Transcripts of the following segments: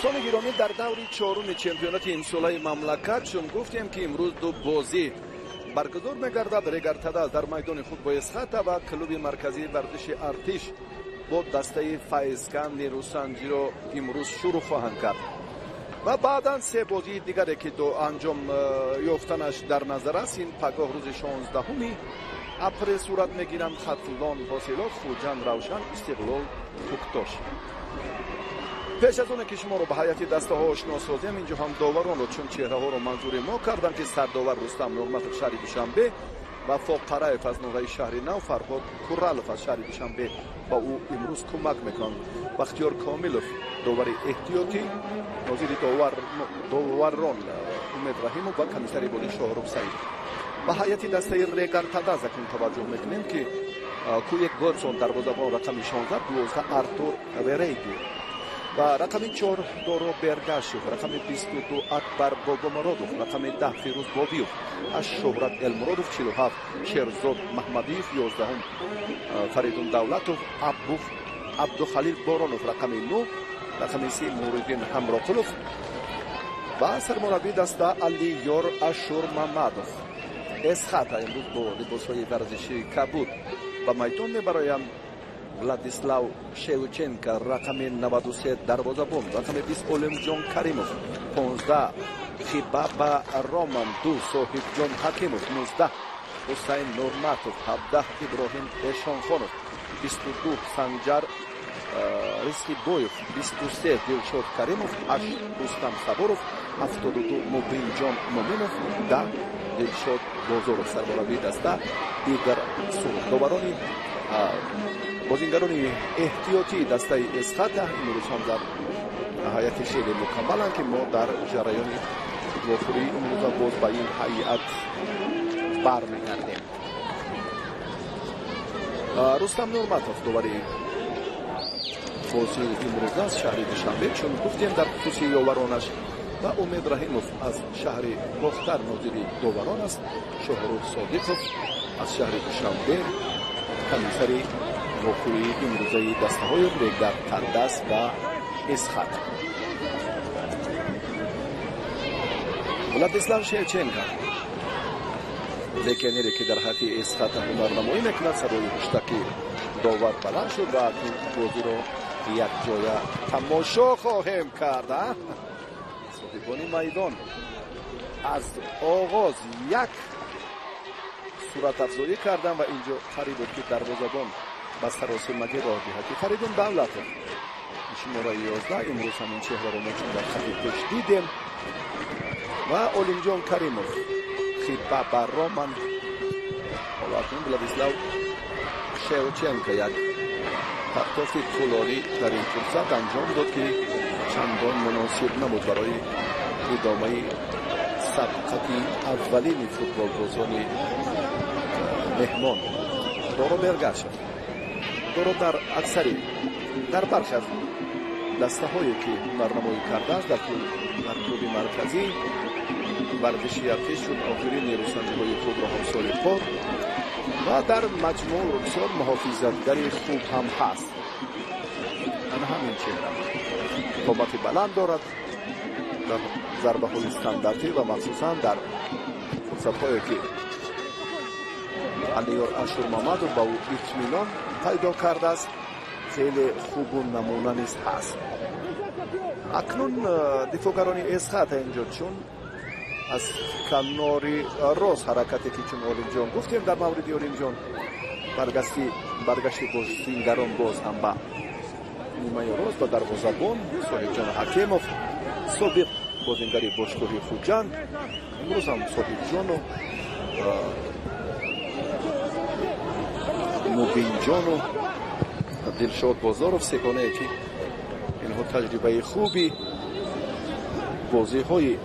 دوستان گرامی، در دور چهارم چمپیونات امسال مملکت چون گفتیم که امروز دو بازی برگزار می‌گردد. رگرتدا در میدان خود با اسخات و کلوب مرکزی ورزش ارتش با دسته فایزکن نیروسنجی را امروز شروع خواهند کرد و بعدا سه بازی دیگری که دو انجام یافتنش در نظر است. این پگاه روز 16 اپریل صورت میگیرند. خطلان حاصلات، خوجند روشن، استقلال توکتاش. پیش از اون که شما رو به حیات دسته ها آشنا سازیم، اینجا هم داوران رو چون چهره ها رو منظور ما کردن که سرداور رستم نعمتov شهر دوشنبه و فاقرایف از نوره شهر نو، فرهاد کورالف از شهر دوشنبه با او امروز کمک میکنند. بختیار کاملوف داور احتیاطی، ناظر داوران امید رحیموف و کمیسر بازی شاهرخ سعید. به حیات دسته رگرتدا اکنون توجه میکنیم که کویک گودسون دروازه‌بان رقم 16 12 ارتور وریدی و رقم 4 دورو برگاشوف، رقم 22 اکبر بوگومرودوف، رقم 10 فیروز بابیوف، 8 شهرت المرودوف، 47 شیرزاد محمدیف، 11 فریدون دولتوف، عبدالخلیل بارانوف، رقم 9 رقم 3 موردین همراقلوف و سرمربی دسته علی یور اشور محمدوف. اسخات امروز با لباس‌های ورزشی کبود و میدان میبرایم. ولادیسلاو شیوچنکا رقم 93 دروازه‌بان، رقم 20 اولمجان کریموف، 15 خیبابا رامان، 2 صاحب جان حکیموف، 19 حسین نورماتوف، 17 ابراهیم اشانخانوف، 22 سنجر ریسکی بویف، 23 دلشاد کریموف، 8 رستم صبوروف، 72 مبین جان مومینوف، 10 دلشاد بازارов. سرمربی دسته دیگر داورانی بازیگران احتیاطی دسته اسخات امروز هم در نهایت شیل مکملند که ما در جریان واخوری امروز باز با این هیئت برمیگردیم. رستم نورماتوف داور بازی امروز است شهر دوشنبه، چون گفتیم در خصوص یاورانش و امید رحیموف از شهر باختر ناظر داوران است. شاهرخ صادقوف از شهر دوشنبه کمیسر واخوری امروزه دسته های رگرتدا و اسخات. ولادیسلاو شیوچنکا لکینری که در حد اسخات هنرنمایی میکند، صدای هشتکی داور بلند شد و بازی رو یک جای تماشا خواهیم کرد. صاحبان میدان از آغاز یک صورت افزایی کردن و اینجا قریب بود که دروازه‌بان با سراسیمگی راه دهد. فریدون دولتوف شماره 11 امروز همین چهره رو ما در خط پیش دیدیم و اولمجان کریموف، خیبابا رامان. حالا اکنون ولادیسلاو شیوچنکا یک پرتاف طولانی در این فرصت انجام داد که چندان مناسب نبود برای ادامه سبقت اولین فوتبال بازان مهمان. دورو برگشت دورو در اکثری در برخی از دسته هایی که هنرنمایی کرده است در کلوب مرکزی ورزشی ارتش شد آخرین نیروسنجی های خود را هم سال پار و در مجموع بسیار محافظتگری خوب هم هست. همین چهره قامت بلند دارد در ضربه های استانداردی و مخصوصا در فرصت هایی که علیار اشور محمدوف با او اطمینان پیدا کرده است خیلی خوب و نمونه نیست هست. اکنون دفاعگران اسخات اینجا چون از کناری راست حرکتی که چون اولمجان گفتیم در مورد اولمجان برگشتی بازیگران باز هم با نیمه راست و دروازه‌بان صاحب جان حکیموف، سابق بازیگری باشگاهی خوجند، امروز هم صاحب جان و مبین جان و دلشاد بازارov سگانه که اینها تجربه خوبی بازی های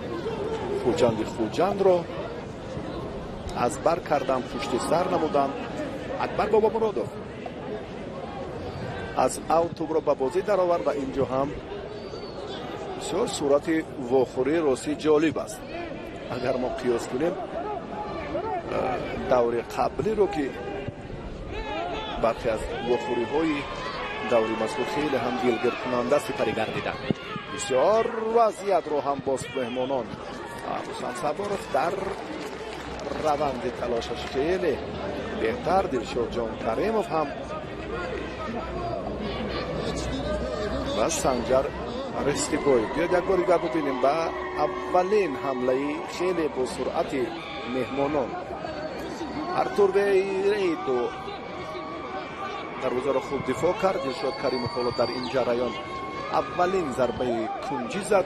خوجند را از بر کردن، پشت سر نمودن. اکبر بابامرودوف از اوتوب را به بازی در آورد و اینجا هم بسیار صورت واخوری راستی جالب است. اگر ما قیاس کنیم دور قبلی رو که برخی از واخوری های دوری مذکور خیلی هم دلگیر کننده سپری گردیدن. بسیار وضعیت رو هم باز مهمانان حسن صبورov در روند تلاشش خیلی بهتر. دلشاد جان کریموف هم و سنجر رستیگوی. بیاید یک بار دیگر ببینیم با اولین حمله خیلی با سرعت مهمانان ارتور بیریدو دروازه را خوب دفاع کرد. دلشاد کریموف حالا در این جریان اولین ضربه کنجی زد.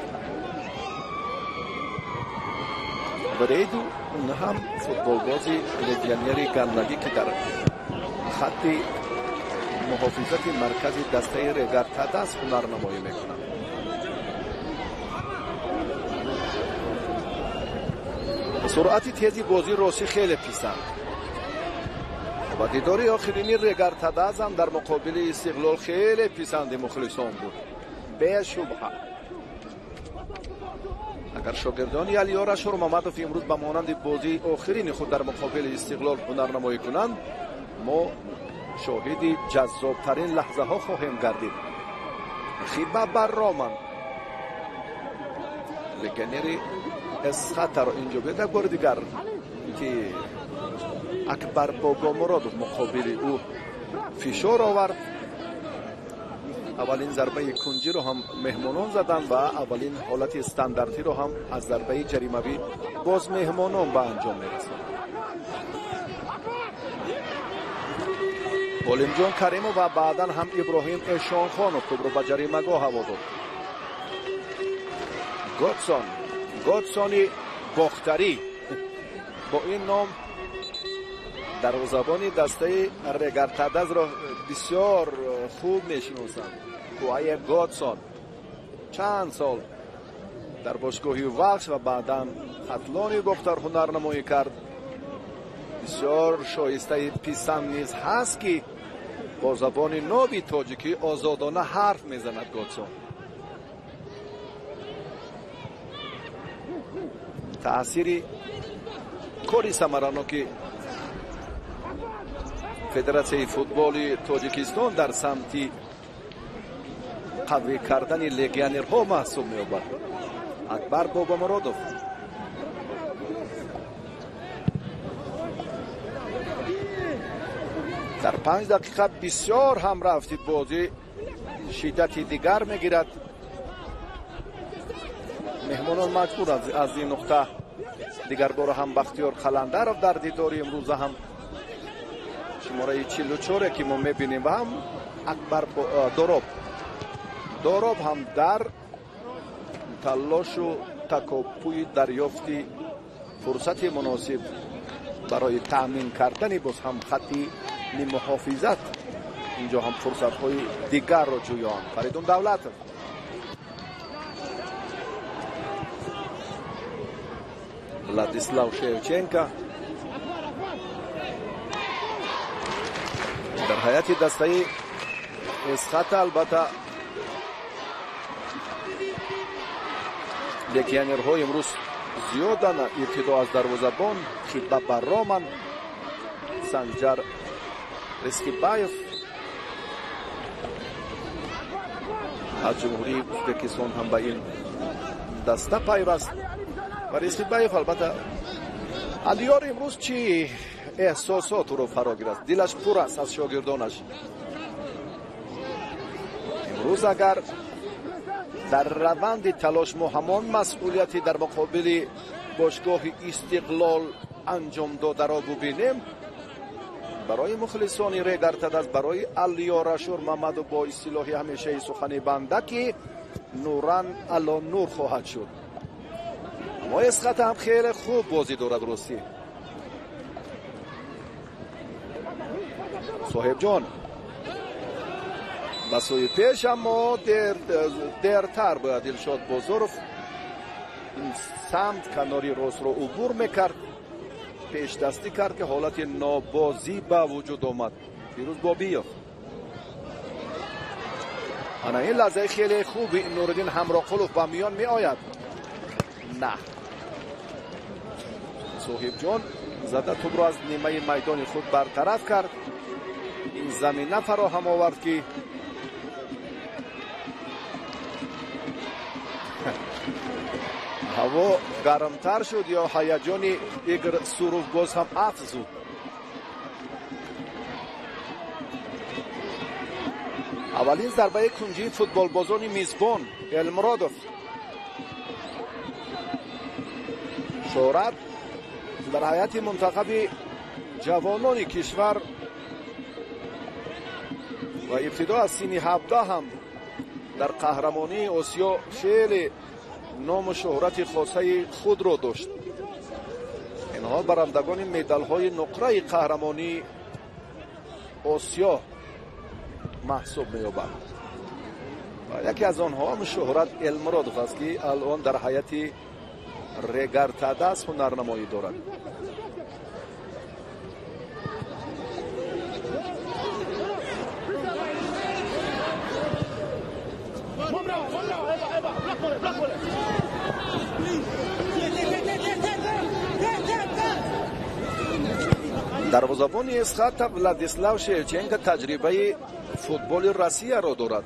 بریدو اون هم فوتبالبازی لگیونری گندگی که در خط محافظت مرکزی دسته رگارتاداس هنرنمایی میکنند. سرعت تیزی بازی روسی خیلی پیسند و دیداری آخرینی رگارتاداس هم در مقابل استقلال خیلی پیسند مخلصان بود به شبهه. اگر شاگردان علیارشور محمدوف امروز به مانند بازی آخرین خود در مقابل استقلال هنرنمایی کنند ما شاهد جذابترین لحظه ها خواهیم گردید. خیبه بر رامن لگنری اسخط را اینجا بیاد یک بار دیگر که اکبر بابامرادوف مقابل او فشار آورد. اولین ضربه کنجی رو هم مهمانان زدن و اولین حالت استانداردی رو هم از ضربه جریمه‌ای باز مهمانان به انجام میرسند. علیمجان کریموف و بعدا هم ابراهیم اشانخانوف توپ رو به جریمه‌گاه هوا داد. گودسونی باختری با این نام دروازه‌بان دسته رگارتاداس را بسیار خوب میشناسند. کوهای گودسون چند سال در باشگاهی وقت و بعدا خطلانی باختر هنرنمایی کرد. بسیار شایسته پیسند نیز هست که با زبان نابی تاجیکی آزادانه حرف میزند. گودسون تأثیر کاری ثمراناکی فدراسیون فوتبال تاجیکستان در سمت قوی کردن لگیونرها محسوب می‌یابد. اکبر بابامرادوف در 5 دقیقه بسیار هم رفتید بازی شدت دیگر میگیرد. مهمانان مجبور از این نقطه دیگر بار هم بختیار قلندرов در دیداری امروز هم شماره 44 که ما میبینیم و هم اکبر دوراب هم در تلاش و تکاپوی دریافتی فرصت مناسب برای تامین کردن باز هم خطی محافظت اینجا هم فرصت های دیگر را جویان. فریدون دولتov ولادیسلاو شیوچنکا در حیات دسته اسخط. البته لگیونرهای امروز زیادن. ابتدا از دروازه‌بان خیبه بر رامن، سنجر رستیبایف از جمهوری ازبکستان هم به این دسته پیوست و رستیبایف البته علیار امروز چی احساسات رو فرا گرفت. دلش پر است از شاگردانش. امروز اگر در روند تلاش ما همان مسئولیتی در مقابل باشگاه استقلال انجام داده را ببینیم، برای مخلصان رگارتاداس، برای علیارشور محمد با اصطلاح همیشه سخن بنده که نوران علی نور خواهد شد. اما اسخط هم خیلی خوب بازی دارد. راستی صاحب جان به سوی پیش، اما درتر باید دلشاد بازارov این سمت کناری راست رو عبور میکرد، پیش دستی کرد که حالت نابازی به وجود آمد. پیروز بابیوف انا این لحظه خیلی خوبی نوردین همراقلوف به میان می آید. نه، صاحب جان زده توپ را از نیمه میدان خود برطرف کرد. این زمینه فراهم آورد که ҳаво гармтар шуд ё ҳаяҷони игр суруфбоз ҳам афзуд? аввалин зарбаи кунҷии футболбозони мизбон Элмуродов. шӯҳрат дар ҳайати мунтахаби ҷавонони кишвар ва ибтидо аз синни 17 ҳам дар қаҳрамонии осиё хеле ному шӯҳрати хосаи худро дошт. инҳо барандагони медалҳои нуқраи қаҳрамонии осиё маҳсуб меёбанд. яке аз онҳо ҳам шӯҳрат Элмуродов аст, ки алон дар ҳайати регартадас ҳунарнамоӣ дорад. дарвозабони эсхата Владислав Шевченко таҷрибаи футболи Россияро дорад.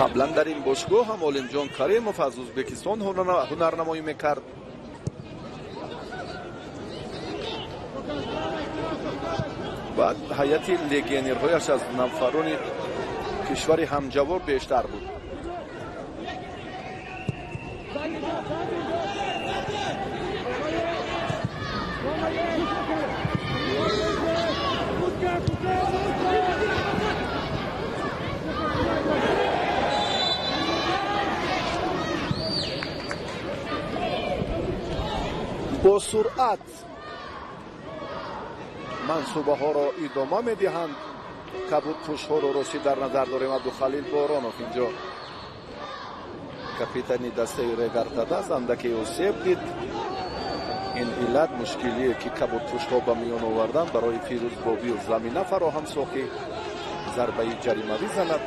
қаблан дар ин бошгоҳ ҳам Олимҷон Каримов аз Ӯзбекистон ҳунарнамоӣ мекард. баъд ҳайати легионерҳояш аз нафарони кишвари ҳамҷавор бештар буд. бо суръат мансубаҳоро идома медиҳанд. кабудпӯшҳоро росӣ дар назар дорем. Абдухалил Боронов инҷо капитани дастаи регартада андаке осеб дид. ин иллат мушкилие ки кабудпӯшҳо ба миён овардан барои Фирӯз Бобиев замина фароҳам сохӣ зарбаи ҷаримавӣ занад.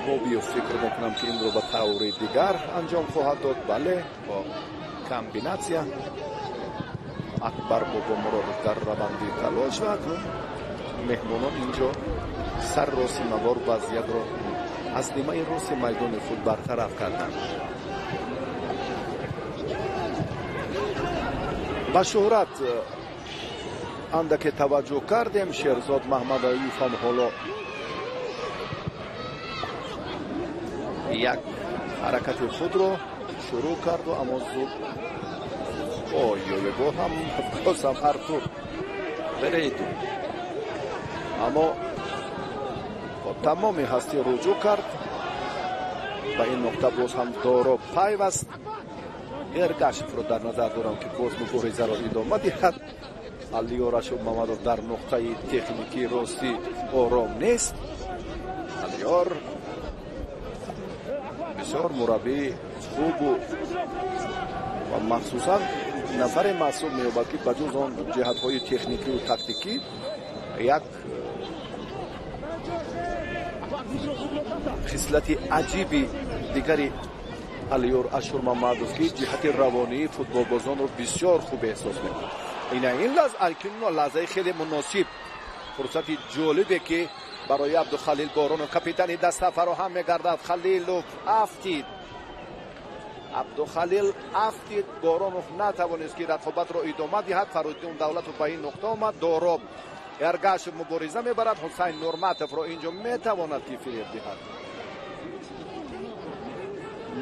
Бобиев фикр мекунам ки инро ба таври дигар анҷом хоҳад дод. бале бо комбинатсия акбар бобомуродов дар раванди талош ва акнун меҳмонон инҷо сарроси навор вазъиятро аз нимаи роси майдони худ бартараф карданд. ба шӯҳрат андаке таваҷҷӯҳ кардем. Шерзод Маҳмадалиев ҳам ҳоло як ҳаракати худро шурӯъ карду, аммо зуд гол ҳам бозам Артур Берейду, аммо бо тамоми ҳастӣ руҷӯъ кард. ба ин нуқта боз ҳам доро пайваст. Эргашевро дар назар дорам ки боз муборизаро идома диҳад. Алиёр Ашур Мамадов дар нуқтаи техникӣ ростӣ ором нест. Алиёр бисёр мураббии хубу ва махсусан нафаре маҳсуб меёбад ки ба ҷуз он ҷиҳатҳои техникию тактикӣ як хислати аҷиби дигари Алиёр Ашур Мамадов ки ҷиҳати равонии футболбозонро бисёр хуб эҳсос мекунад. ин лаҳзаи хеле муносиб, фурсати ҷолибе ки барои Абдухалил Боронов капитани даста фароҳам мегардад. Халилов афтид. Абдухалил афтид. Боронов натавонист ки рақобатро идома диҳад. Фаруддин Давлатов ба ин нуқта омад. Дороб Эргашев мубориза мебарад. Ҳусайн Нурматовро инҷо метавонад ки фиреб диҳад.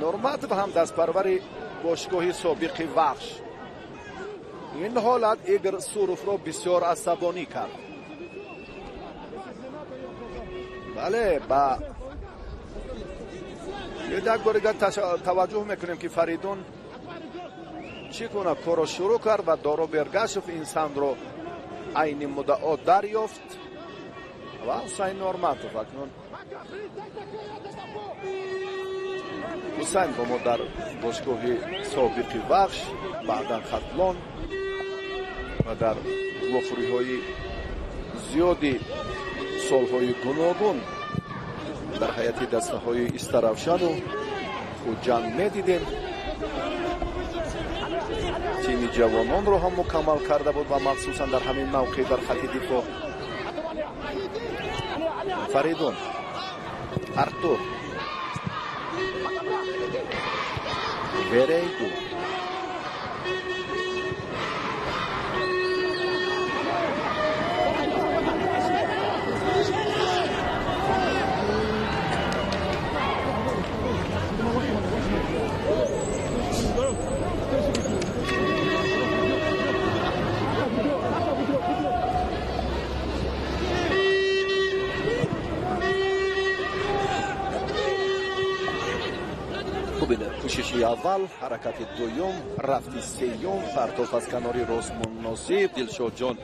Нурматов ҳам дастпарвари бошгоҳи собиқи Вахш. ин ҳолат Игор Суруфро бисёр асабонӣ кард. бале ба як бори дигар таваҷҷӯҳ мекунем ки Фаридун чӣ кунад, корро шурӯъ кард ва Доро Бергашев ин самтро айни муддао дарёфт ва Ҳусайн Нурматов акнун Ҳусайн бо мо дар бошгоҳи собиқи Вахш, баъдан Хатлон ва дар вохӯриҳои зиёди солҳои гуногун дар ҳайати дастаҳои Истаравшану Хуҷанд медидем. ترمیم جوانان رو هم مکمل کرده بود و مخصوصا در همین موقع در خط دفاع فریدون، ارتور، وریدو، کوششی اول، حرکت دوم، رفتی سیوم، پرتاب از کناری راست مناسب. دلشاد جان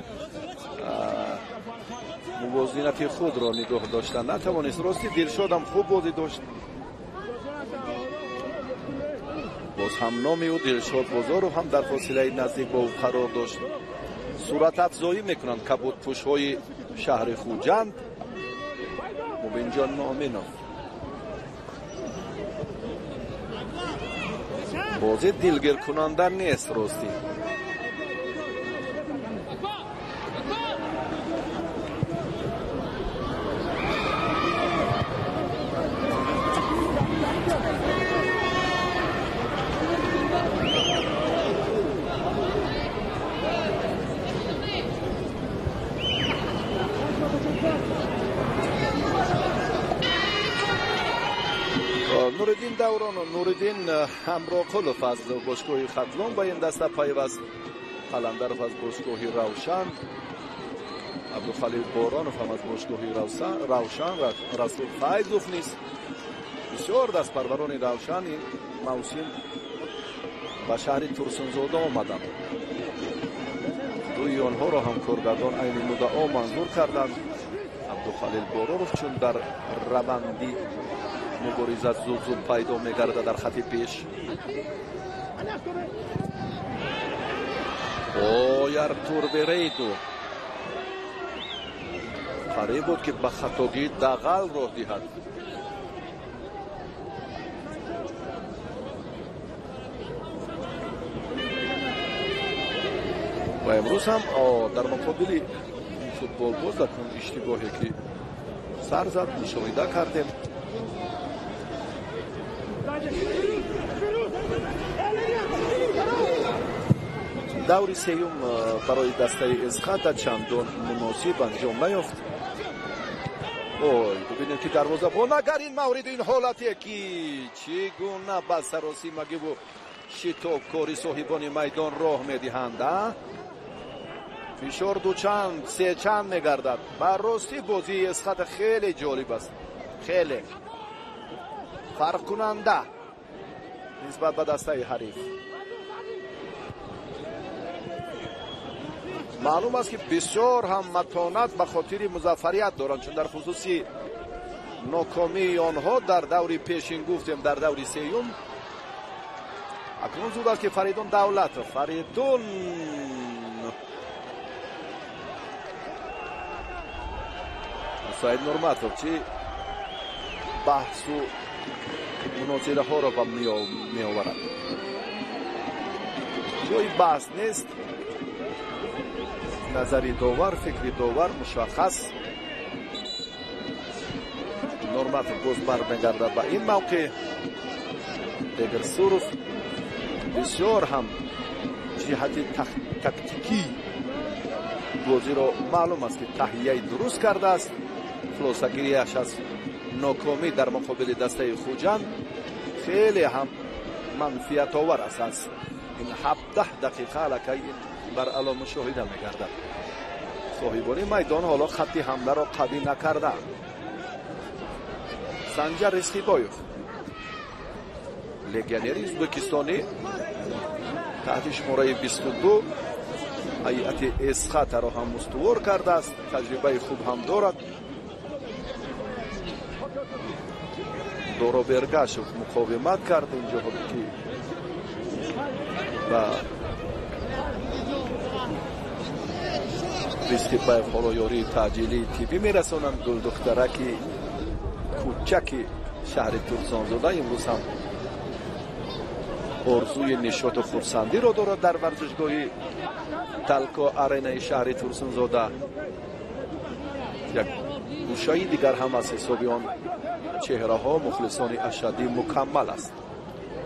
موازنت خود را نگاه داشتن نتوانست. راستی دلشاد هم خوب بازی داشت. باز هم نامی و دلشاد بازار هم در فاصله نزدیک با او قرار داشت. صورت افزایی میکنند کبود پوش های شهر خوجند. مبین جان نامی بازی دلگیر کننده نیست. راستی نوردین دوران و نوردین همراه قلوف از باشگاه خطلون با این دسته پیوست. قلندرف از باشگاه روشن، عبدالخلیل بارانوف هم از باشگاه روشن، رسول فیضوف نیست. بسیار دست پروران روشن این موسم به شهر ترسنزاده آمدند. روی آنها را هم کارگردان عین مدعا منظور کردند. عبدالخلیل بارانوف چون در روندی مبارزه زود پیدا میگرده در خط پیش. ارتور وریدو قریب بود که به خطاگی دغل راه دهد. و امروز هم در مقابل این فوتبال باز در اشتباهی که سر زد مشاهده کردیم. دوری سیوم برای دسته اسقاط چندان مناسب انجام نیافت. ببینیم که دروازه‌بان اگر این مورد این حالتی که چگونه به سراسی مگی و شتابکاری صاحبان میدان راه میدهند. فشار دو چند سه چند میگردد. بر راستی بازی اسقاط خیلی جالب است، خیلی فرق کننده نسبت به دسته حریف. معلوم است که بسیار هم متانت به خاطر مظفریت دارند، چون در خصوصی ناکامی آنها در دوری پیشین گفتیم در دوری سیوم. اکنون زود است که فریدون سعید نورمتوف چی بحث و مناظره ها را به می آورد. جای بحث نیست، نظری داور، فکری داور مشخص. نورمتوف باز برمیگردد به این موقع. دیگر سروف بسیار هم جهت تکتیکی بازی را معلوم است که تهیه درست کرده است. خلاصگیریش از ناکامی در مقابل دسته خوجند خیلی هم منفیت آور است. این 17 دقیقه لکه بر علا مشاهده میگردد. صاحبان میدان حالا خط حمله را قوی نکرده. سنجر رزقیبایوف لگیونر ازبکستانی تحت شماره 22 هیئت اسقاط را هم استوار کرده است. تجربه خوب هم دارد. دورو برگاشوف مقاومت کرد اینجا که و رزقیبایوف حالا یاری تعجیلی تیبی میرسانند. گل دخترک کوچک شهر ترسانزاده امروز هم орзуи нишоту хурсандиро дорад дар варзишгоҳи талко аренаи шаҳри турсунзода. як гӯшаи дигар ҳам аз ҳисоби он чеҳраҳо мухлисони ашадӣ мукаммал аст.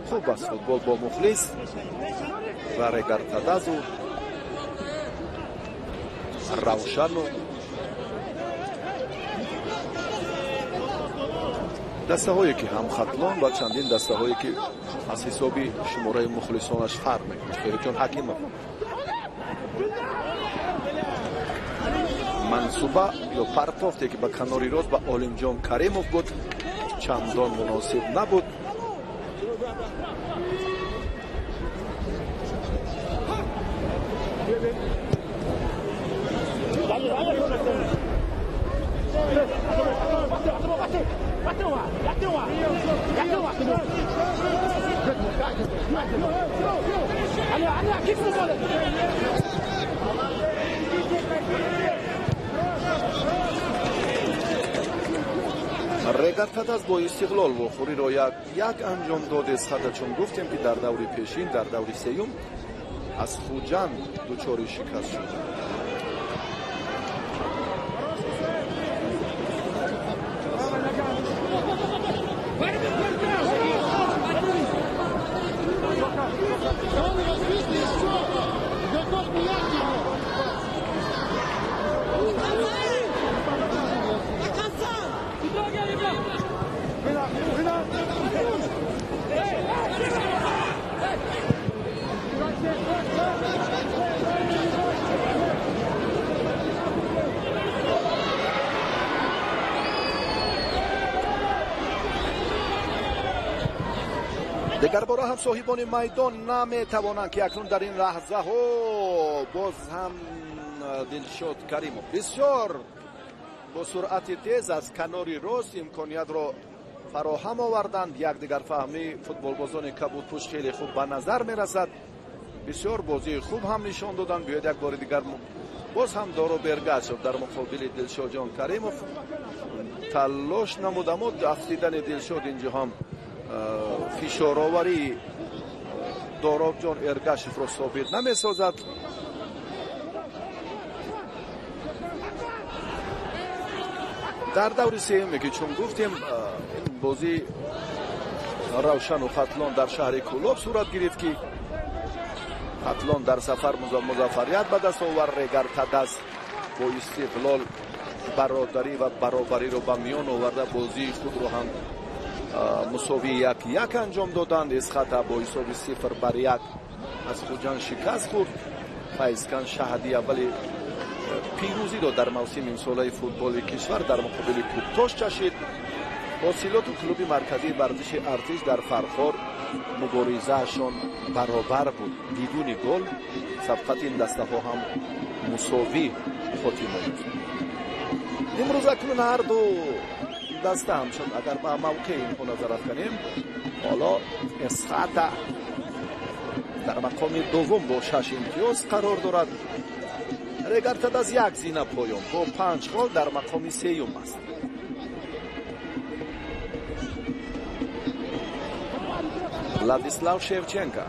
хуб аст футбол бо мухлис ва регартадазу равшану дастаҳое ки ҳам хатлон ва чандин дастаҳое ки аз ҳисоби шумораи мухлисонаш фарқ мекунад. фериҷон ҳакимов мансуба ё партофте ки ба канори рост ба олимҷон каримов буд, чандон муносиб набуд. регартадаз бо истиқлол вохӯриро як анҷом доде схата, чун гуфтем ки дар даври пешин, дар даври сеюм аз хуҷанд дучори шикаст шуд. дигар бора ҳам соҳибони майдон наметавонанд ки акнун дар ин лаҳзаҳо боз ҳам дилшод каримов бисёр бо суръати тез аз канори рост имкониятро фароҳам оварданд. якдигар фаҳмӣ футболбозони кабудпӯш хеле хуб ба назар мерасад. бисёр бозии хуб ҳам нишон доданд. биёед як бори дигар боз ҳам доро бергашов дар муқобили дилшодҷон каримов талош намуд, аммо афтидани дилшод инҷо ҳам фишороварии доробҷон эргашевро собит намесозад. дар даври сеюме ки чун гуфтем бозӣ равшану хатлон дар шаҳри кӯлоб сурат гирифт ки хатлон дар сафар музаффарият ба даст овард. регартадаз бо истиқлол бародарӣ ва баробариро ба миён оварда бозии худро ҳам мусови 1-1 анҷом доданд. исхата бо ҳисоби 0-1 аз хуҷанд шикаст хӯрд. файзкан шаҳди аввали пирӯзиро дар мавсими имсолаи футболи кишвар дар муқобили пуктош чашид. ҳосилоту клуби марказии варзиши артиш дар фархор муборизаашон баробар буд. бидуни гол сабқати ин дастаҳо ҳам мусовӣ хотима ёфт. имрӯз акнун ҳарду даста ҳамчун агар ба мавқеи инҳо назар афканем, ҳоло исхата дар мақоми дуввум бо 6 имтиёз қарор дорад. регартадаз як зина поён бо 5 гол дар мақоми сеюм аст. владислав шевченко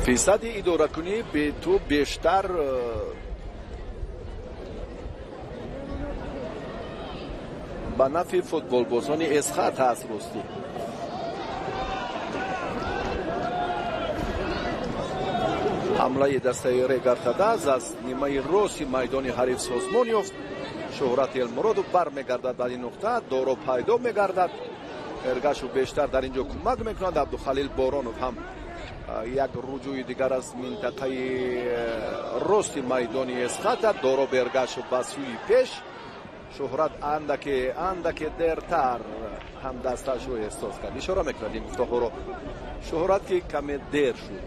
фисади идоракунӣ бетӯб бештар ба нафи футболбозони эсхат ҳаст. ростӣ ҳамлаи дастаи регартадаз аз нимаи рости майдони ҳариф созмон ёфт. шӯҳрат элмуродов бармегардад ба ин нуқта, доро пайдо мегардад. эргашов бештар дар ин ҷо кӯмак мекунад. абдухалил боронов ҳам як руҷӯи дигар аз минтақаи рости майдони эсхата. доро бергашов ба сӯи пеш. шӯҳрат андаке дертар ҳам дасташро эҳсос кард. ишора мекунад ин гуфтаҳоро шӯҳрат ки каме дер шуд.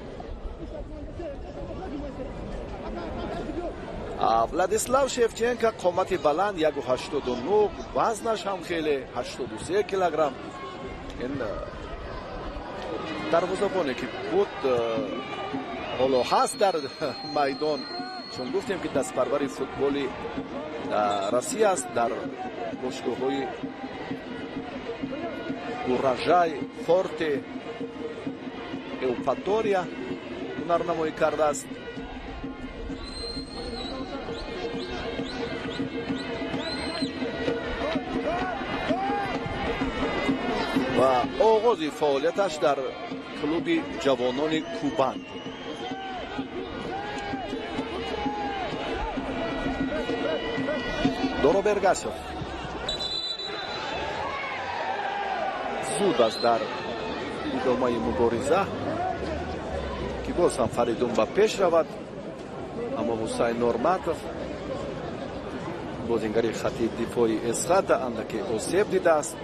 владислав шевченко қомати баланд 1.89 вазнаш ҳам хеле 83 килограмм. ин дарвозабоне ки буд ҳоло ҳаст дар майдон, чун гуфтем ки дастпарвари футболи Россия аст. дар бошгоҳҳои урожай, форте, эупатория ҳунарнамоӣ кардааст. ва оғози фаъолияташ дар клуби ҷавонони Кубан. Доробергашов зуд аст дар идомаи мубориза ки боз ҳам Фаридун ба пеш равад, аммо Ҳусайн Норматов бозингари хати дифои Эсхата андаке осеб дидааст.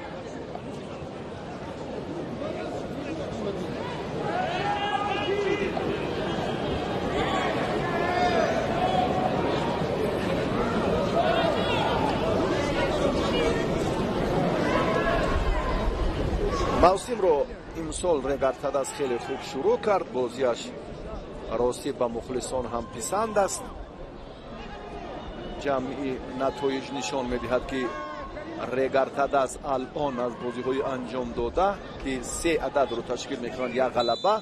мавсимро имсол Регартадас хеле хуб шурӯъ кард. бозиаш ростӣ ба мухлисон ҳам писанд аст. ҷамъи натоиҷ нишон медиҳад ки Регартадас алон аз бозиҳои анҷом дода ки 3 ададро ташкил мекунанд, 1 ғалаба,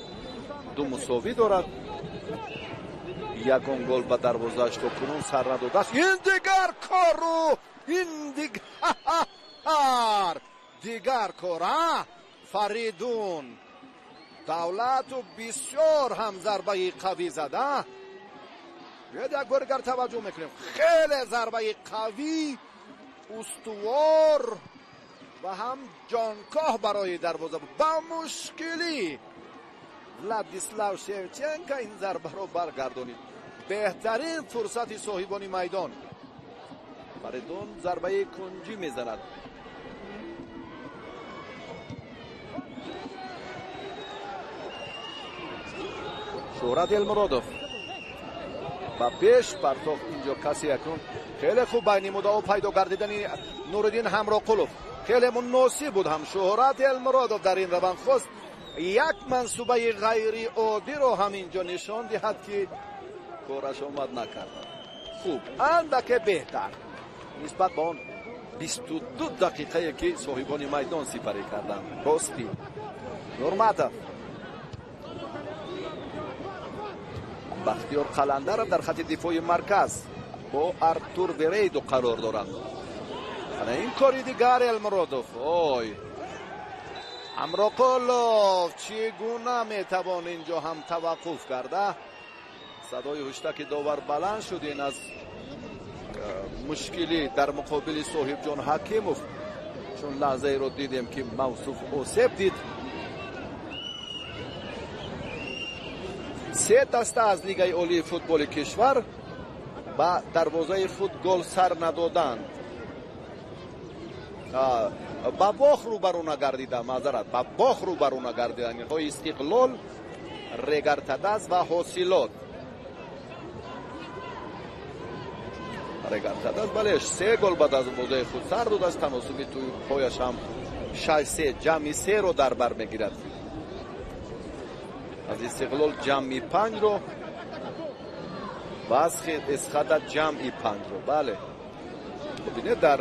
2 мусовӣ дорад. ягон гол ба дарвозааш то кунун сар надодааст. ин дигар кору, ин дигар кор Фаридун давлату бисёр ҳам зарбаи қавӣ зада. як бор дигар таваҷҷӯҳ мекунем. хеле зарбаи қавӣ, устувор ва ҳам ҷонкоҳ барои дарвоза буд. ба мушкилӣ владислав шевченко ин зарбаро баргардонид. беҳтарин фурсати соҳибони майдон. Фаридун зарбаи кунҷӣ мезанад. шӯҳрат Элмуродов ба пеш партохт. инҷо касе якун хеле хуб байни муддао пайдо гардидани Нуриддин Ҳамроқулов. хеле муносиб буд ҳам Шӯҳрат Элмуродов дар ин раванд хост як мансубаи ғайриоддиро ҳам инҷо нишон диҳад ки кораш омад накард. хуб андаке беҳтар нисбат ба он 22 дақиқае ки соҳибони майдон сипарӣ карданд. ростӣ Нурматов бахтиёр Қаландаров дар хати дифои марказ бо Артур Верейдо қарор доранд. ана ин кори дигар Элмуродов. ой Ҳамроқулов чӣ гуна метавон инҷо ҳам таваққуф карда. садои ҳуштаки довар баланд шуд. ин аз мушкилӣ дар муқобили соҳибҷон Ҳакимов, чун лаҳзаеро дидем ки Мавсуф осеб дид. 3 даста аз Лигаи олии футболи кишвар ба дарвозаи худ гол сар надоданд. ба бох рӯбарӯ нагардида, маъзарат, ба бох рӯбарӯ нагардиданд. инҳои Истиқлол, Регартадас ва Ҳосилот. Регартадас балеш 3 гол баъд аз бозаи худ сар додааст. таносуби тӯйҳояш ҳам 6-3 ҷамъи 3ро дар бар мегирад. аз Истиқлол ҷамъи 5ро ва аз Эсхата ҷамъи 5ро. бале бинед дар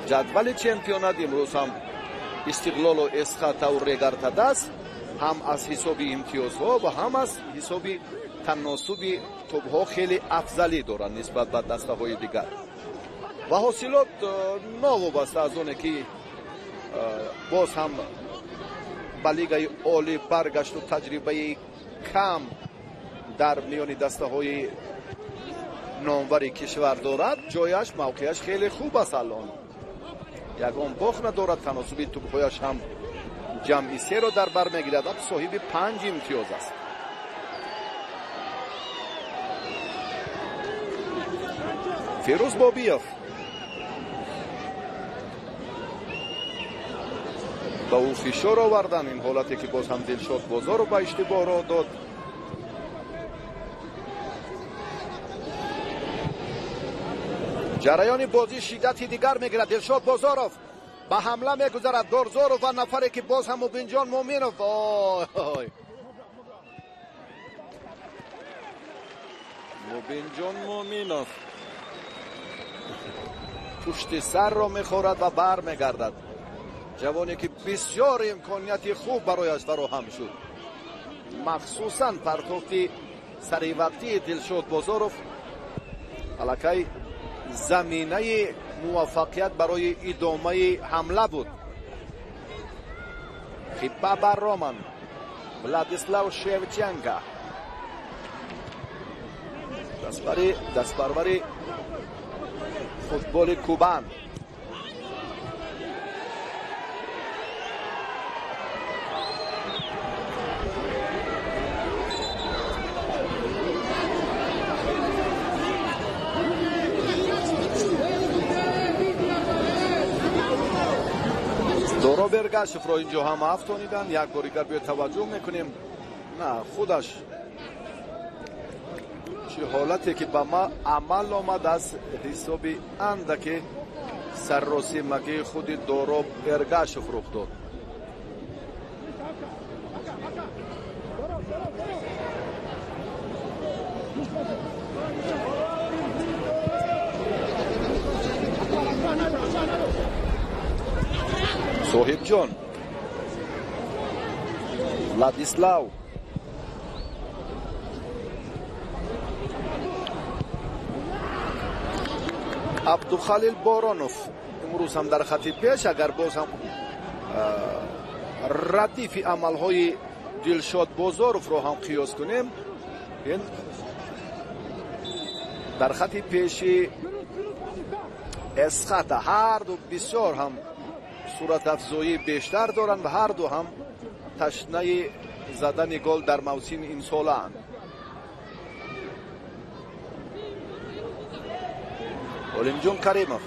ҷадвали чемпионат имрӯз ҳам Истиқлолу Эсхатау Регартадас ҳам аз ҳисоби имтиёзҳо ва ҳам аз ҳисоби таносуби тӯбҳо хеле афзалӣ доранд нисбат ба дастаҳои дигар. ва Ҳосилот новобаста аз оне ки боз ҳам ба Лигаи олӣ баргашту таҷрибаи кам дар миёни дастаҳои номвари кишвар дорад. ҷояш, мавқеаш хеле хуб аст алон. ягон бох надорад. таносуби тӯбҳояш ҳам ҷамъи 3ро дар бар мегирад. соҳиби 5 имтиёз аст. фирӯз Бобиев ба ӯ фишор овардан. ин ҳолате ки боз ҳам Дилшод Бозорро ба иштибоҳ роҳ дод. جریان بازی شدتی دیگر میگیرد. دلشاد بازارов به حمله میگذرد. دورزورov و نفری که باز هم مبین جان مومینov. مبین جان مومینov پشت سر را میخورد و بر میگردد. جوانی که بسیار امکانیت خوب برایش فراهم شد، مخصوصا پرتافت سری وقتی دلشاد بازارov الکی زمینه موفقیت برای ادامه حمله بود. خیبه بر رومان ولادیسلاو شیوچنکا دستپروری فوتبال کوبان. دورو برگشت رو اینجا هم افتانیدن. یک بار دیگر به توجه میکنیم نه خودش چه حالتی که به ما عمل آمد از حسابی اندک سرراسی مگه خود دورو برگشت رخ داد. صاحب جان ولادیسلاو عبدالخلیل بارانوف امروز هم در خط پیش. اگر باز هم ردیف عملهای دلشاد بازارov رو هم قیاس کنیم، در خط پیشی اسخط هر دو بسیار هم صورت افزایی بیشتر دارند و هر دو هم تشنه زدن گل در موسم این سالند. علیم کریموف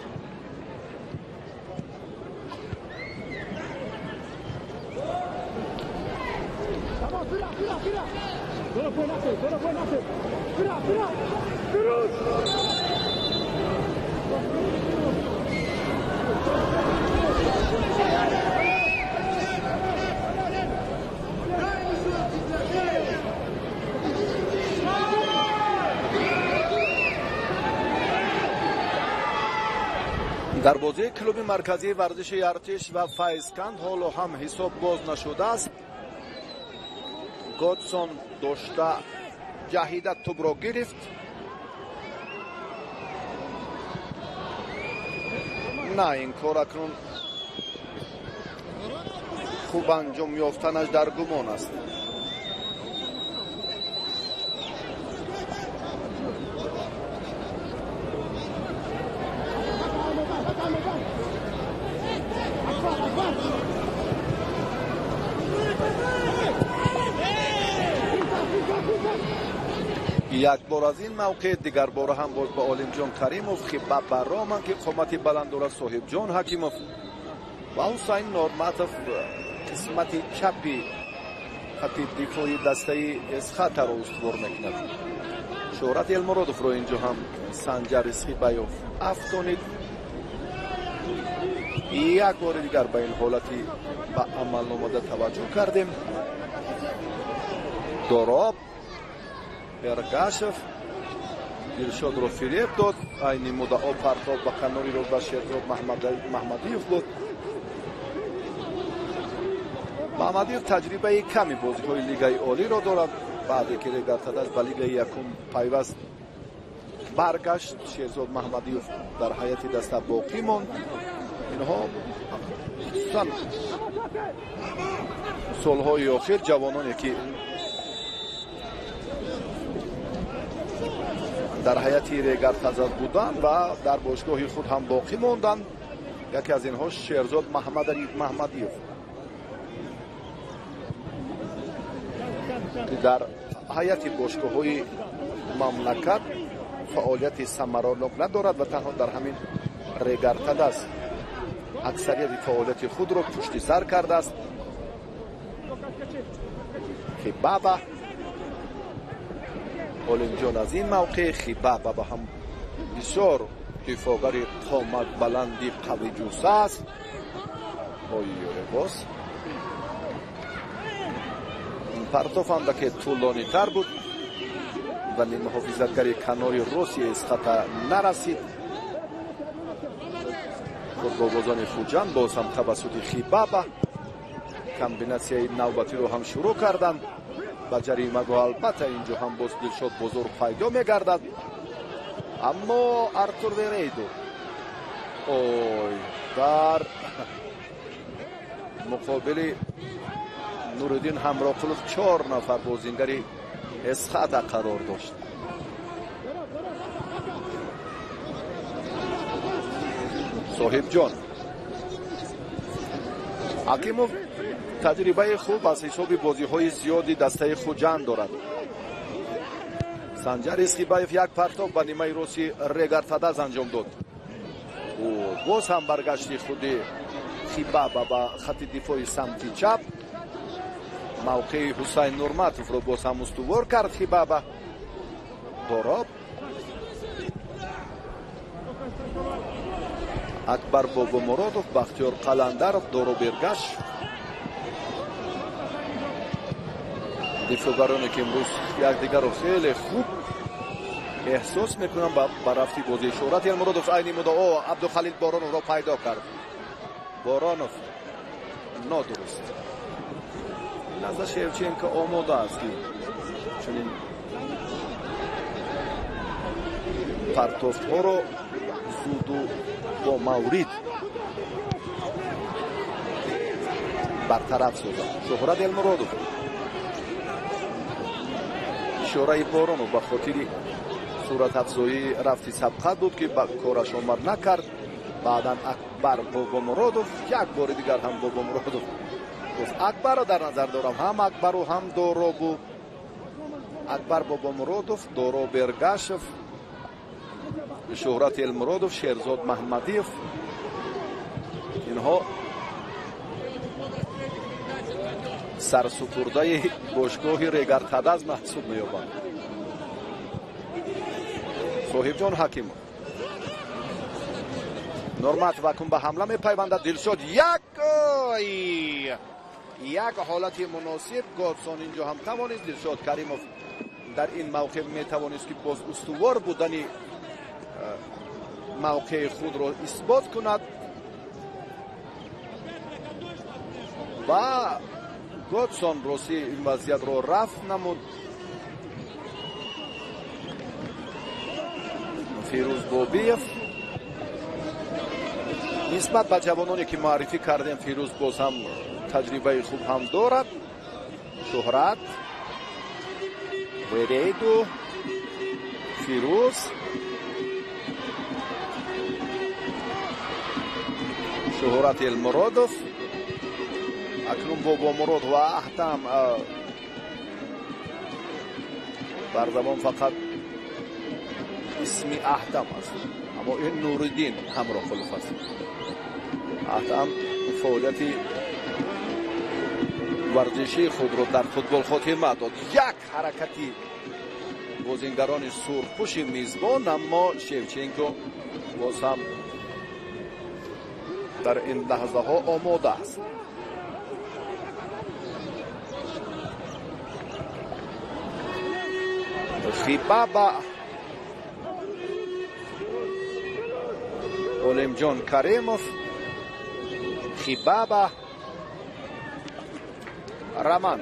در بازی کلوب مرکزی ورزش ارتش و فیضکند حالا هم حساب باز نشده است. گودسون داشته جهیده توپ را گرفت، نه این کار اکنون خوب انجام یافتنش در گمان است. یک بار از این موقع دیگر بار هم باز با علیم جان کریموف خیبه بر رومان که قامت بلند دارد. صاحب جان حکیموف و حسین نورماتوف قسمت چپی خط دفاعی دسته اسخط را استوار میکند. شهرت المرادوف رو اینجا هم سنجر اسخیبایوف افتانید. یک بار دیگر به این حالتی به عمل نموده توجه کردیم. دوراب برگشت دلشاد رو فریب داد. این مدعا پرتاب به کناری رو به شیرزاد محمدیوف بود. محمدیوف تجربه کمی بازی های لیگای عالی را دارد. بعدی که ریگرتداش به لیگ یکم پیوست برگشت. شیرزاد محمدیوف در حیات دسته باقی ماند. اینها سالهای آخر جوانانی که در حیات ریگرتداش بودند و در باشگاه خود هم باقی ماندند. یکی از اینها شیرزاد محمدیوف که در حیات باشگاه‌های مملکت فعالیت ثمرآلود ندارد و تنها در همین ریگرتداش اکثریت فعالیت خود را پشت سر کرده است. که بابا علیم جان از این موقع خیبه بابا هم بسیار дифоъгари қоматбаланди қавиҷуса аст. боз партоф андаке тӯлонитар буд, вале муҳофизатгари канори Русия исхата нарасид. футболбозони Фуҷан боз ҳам тавассути Хибаба комбинатсияи навбатиро ҳам шурӯъ карданд. ба ҷаримагоҳ албатта инҷо ҳам боз Дилшод Бозорг пайдо мегардад. аммо Артур Верейду дар муқобили Нуриддин Ҳамроқулов 4 нафар бозингари эсхата қарор дошт. соҳибҷон Акимов таҷрибаи хуб аз ҳисоби бозиҳои зиёди дастаи Хуҷанд дорад. Санҷар Исхибаев як партоф ба нимаи рости Регартадаз анҷом дод. боз ҳам баргашти худи Хибаба ба хати дифои самти чап. мавқеи Ҳусайн Нурматовро боз ҳам устувор кард Хибаба. Дороб Акбар Бобомуродов, Бахтиёр Қаландаров, Доро Бергаш. дифоъгароне ки имрӯз якдигарро хеле хуб эҳсос мекунанд ба рафти бозӣ. Шӯҳрат Елмуродов айни муддао Абдухалил Бороновро пайдо кард. Боронов нодуруст. назар Шевченко омода аст ки чунин партофтҳоро зуду бо маврид бартараф созад. Шӯҳрат Елмуродов ишораи Боронов ба хотири суратафзоии рафти сабқат буд ки ба кораш омад накард. баъдан Акбар Бобомуродов, як бори дигар ҳам Бобомуродов гуфт Акбарро дар назар дорам. ҳам Акбару ҳам Доробу. Акбар Бобомуродов, Доро Бергашев, Шӯҳрат Елмуродов, Шерзод Маҳмадиев. инҳо сарсупурдаи бошгоҳи Регартадаз маҳсуб меёбанд. соҳибҷон Ҳакимов Нурматов акун ба ҳамла мепайвандад. Дилшод як ҳолати муносиб. Годсон инҷо ҳам тавонист. Дилшод Каримов дар ин мавқеъ метавонист ки боз устувор будани мавқеъи худро исбот кунад. ва Годсон рости ин вазъиятро рафт намуд. Фирӯз Бобиев нисбат ба ҷавононе ки муаррифӣ кардем, Фирӯз боз ҳам таҷрибаи хуб ҳам дорад. Шӯҳрат, Верейду, Фирӯз, Шӯҳрат Елмуродов, акнун Бобомурод ва Аҳтам. бар забон фақат исми Аҳтам аст, аммо ин Нуриддин Ҳамроқулов аст. Аҳтам фаъолияти варзишии худро дар футбол хотима дод. як ҳаракати бозингарони сурхпӯши мизбон, аммо Шевченко боз ҳам дар ин лаҳзаҳо омода аст. Хибаба, Олимҷон Каримов, Хибаба, Раман.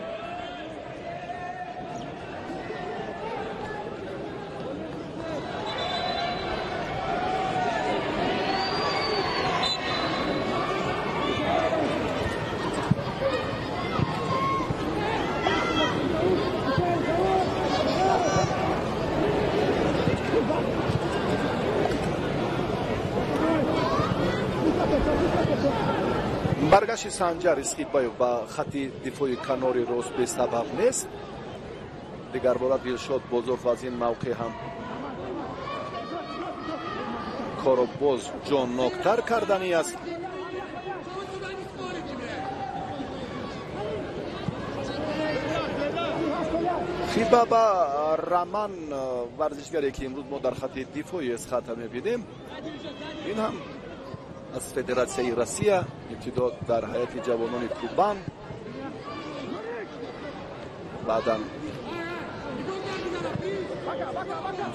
баргашти Санҷар Исхибаев ба хати дифои канори рост бесабаб нест. дигар бора Дилшод Бозорг аз ин мавқеъ ҳам коро боз ҷонноктар кардани аст. Хибаба رمان ورزشگری که امروز ما در خط دفاعی از خط می‌بینیم، این هم از فدراسیون روسیه ابتدا در هیئت جوانان کوبان، بعدا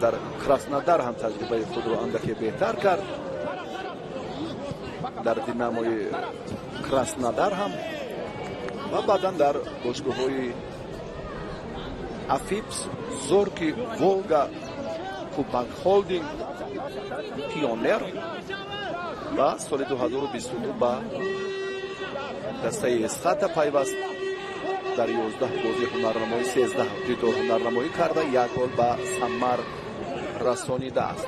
در کراسنودار هم تجربه خود رو اندکی بهتر کرد، در دیناموی کراسنودار هم و بعدا در باشگاه‌های افیپس، زورکی، ولگا، کوبانک هولدینگ، پیونر و سال 2022 با دسته اسخط پیوست در 11 بازی هنرنمایی 13 دیدار هنرنمایی کرده، یک گل به ثمر رسانیده است.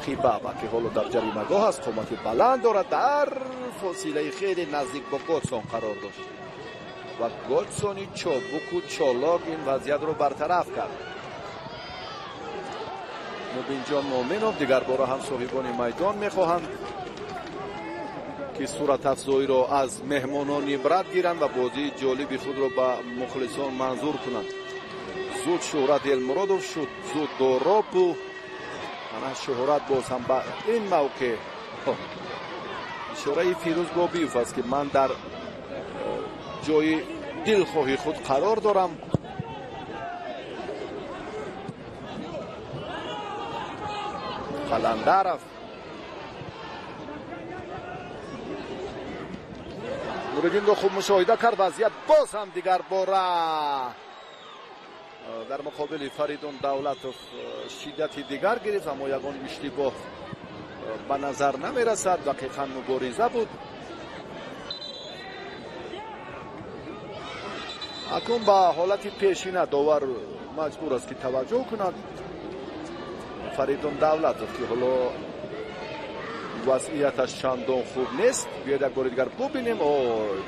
خیبابا که حالا در جریمه‌گاه است، قامت بلند دارد، در فاصله خیلی نزدیک با گوتسون قرار داشت و گوتسونی چابک و چالاک این وضعیت رو برطرف کرد. مبینجان مومنوف دیگر باره هم صاحبان میدان میخواهند که صورت افزایی را از مهمانان عبرت گیرند و بازی جالبی خود را به مخلصان منظور کنند. زود شهرت المرادوف شد، زود دوراپ و شهرت باز هم به این موقع اشاره فیروز بابیوف است که من در جای دلخواهی خود قرار دارم. قلندرف نوردین رو خوب مشاهده کرد، وضعیت باز هم دیگر باره در مقابل فریدون دولتوف شدت دیگر گرفت، اما یگان اشتباه به نظر نمی رسد. دقیقاً مبارزه بود. اکنون به حالت پیشینه داور مجبور است که توجه کند. فریدون دولتوف که حالا وضعیتش چندان خوب نیست، بیاید یک بار دیگر ببینیم.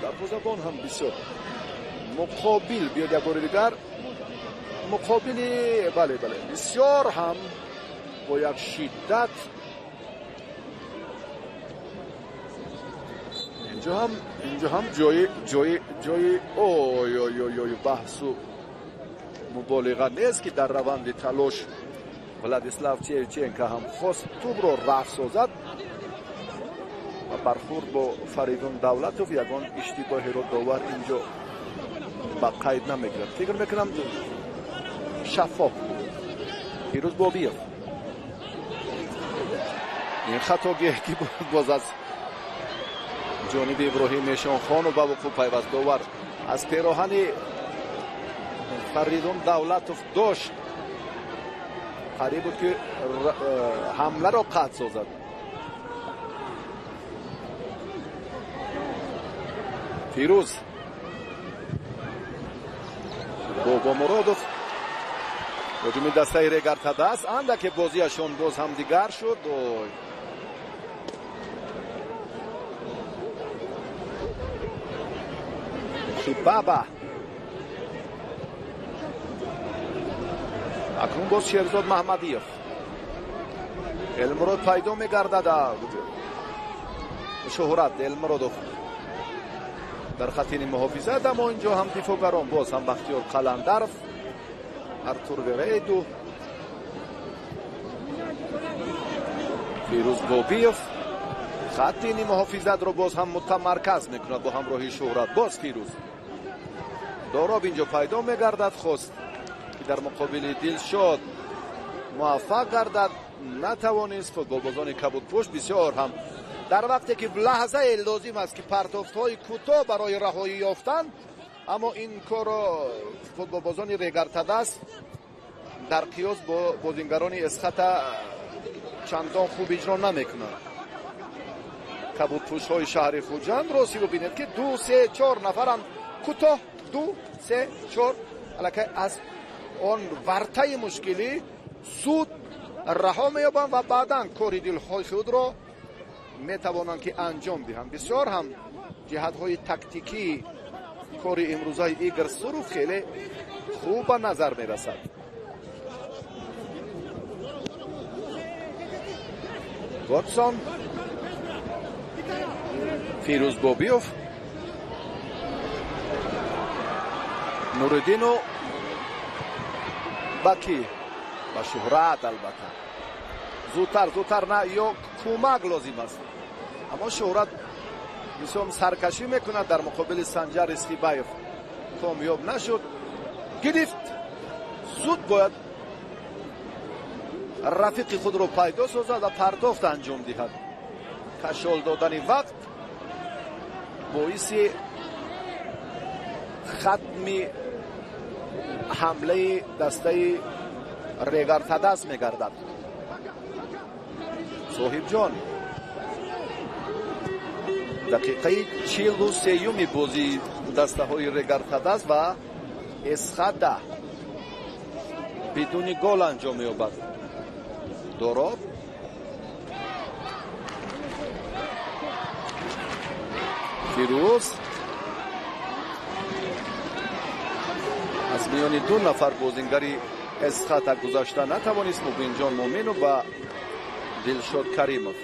دروازه‌بان هم بسیار مقابل، بیاید یک بار دیگر مقابلی، بله بسیار هم با یک شدت. اینجا هم جای بحث و مبالغه نیست که در روند تلاش ولادیسلاو چیوچنکو هم خواست توپ رو رفع سازد و برخورد با فریدون دولتوف یگان اشتباهی رو داور اینجا با قید نمیگیرد. فکر میکنم شفاف فیروز بابیوف این خطاگیری که باز از جانب ابراهیم نشان خان و با وقوع پیوست داور از پیراهن فریدون دولتوف داشت، قریب بود که حمله را قطع سازد. فیروز بابا مرادوف هجوم دسته رگرتاده است، اندک بازیشون باز هم دیگر شد. خیبابا اکنون باز شیرزاد محمدیوف، المراد پیدا میگردد. شهرت المرادوف در خطین محافظت، اما اینجا هم دفاعگران باز هم بختیار قلندرف، ارتور ویدو، فیروز بابیوف خطین محافظت رو باز هم متمرکز میکند با همراهی شهرت. باز فیروز داراب اینجا پیدا میگردد، خواست که در مقابل دلشاد موفق گردد، نتوانست. فوتبالبازان کبودپشت بسیار هم در وقتی که لحظه لازم است که پرتافت‌های کوتاه برای رهایی یافتن، اما این کار را فوتبالبازان ریگرتاده در قیاس با بازیگران اسخط چندان خوب اجرا نمیکنند. کبودپشت‌های شهر خوجند راستی ببینید که 2 3 4 نفرند کوتاه، 2 3 4 البته از آن ورطه مشکلی زود رها می‌یابند و بعداً کار دلخواه خود را میتوانند که انجام دهند. بسیار هم جهت‌های تاکتیکی کار امروزه ایگر سروف خیلی خوب به نظر میرسد. گوتسون، فیروز بابیوف، نوردینو با کی؟ با شهرت البته. زودتر نه یا کمک لازم است. اما شهرت بسیار سرکشی میکند در مقابل سنجر اسخیبایف. کامیاب نشد. گرفت. زود باید رفیق خود رو پیدا سازد و پرداخت انجام دهد. کشال دادن وقت باعث ختم حمله دسته ریگارتاداس میگردد. صاحب جان دقیقه 43 بازی دسته های ریگارتاداس و اسخادا بدون گل انجام می‌یابد. دوراب فیروز از میان دو نفر بازیگری اسخادا گذاشته نتوانست مبین جان مومنو و دلشاد کریمов.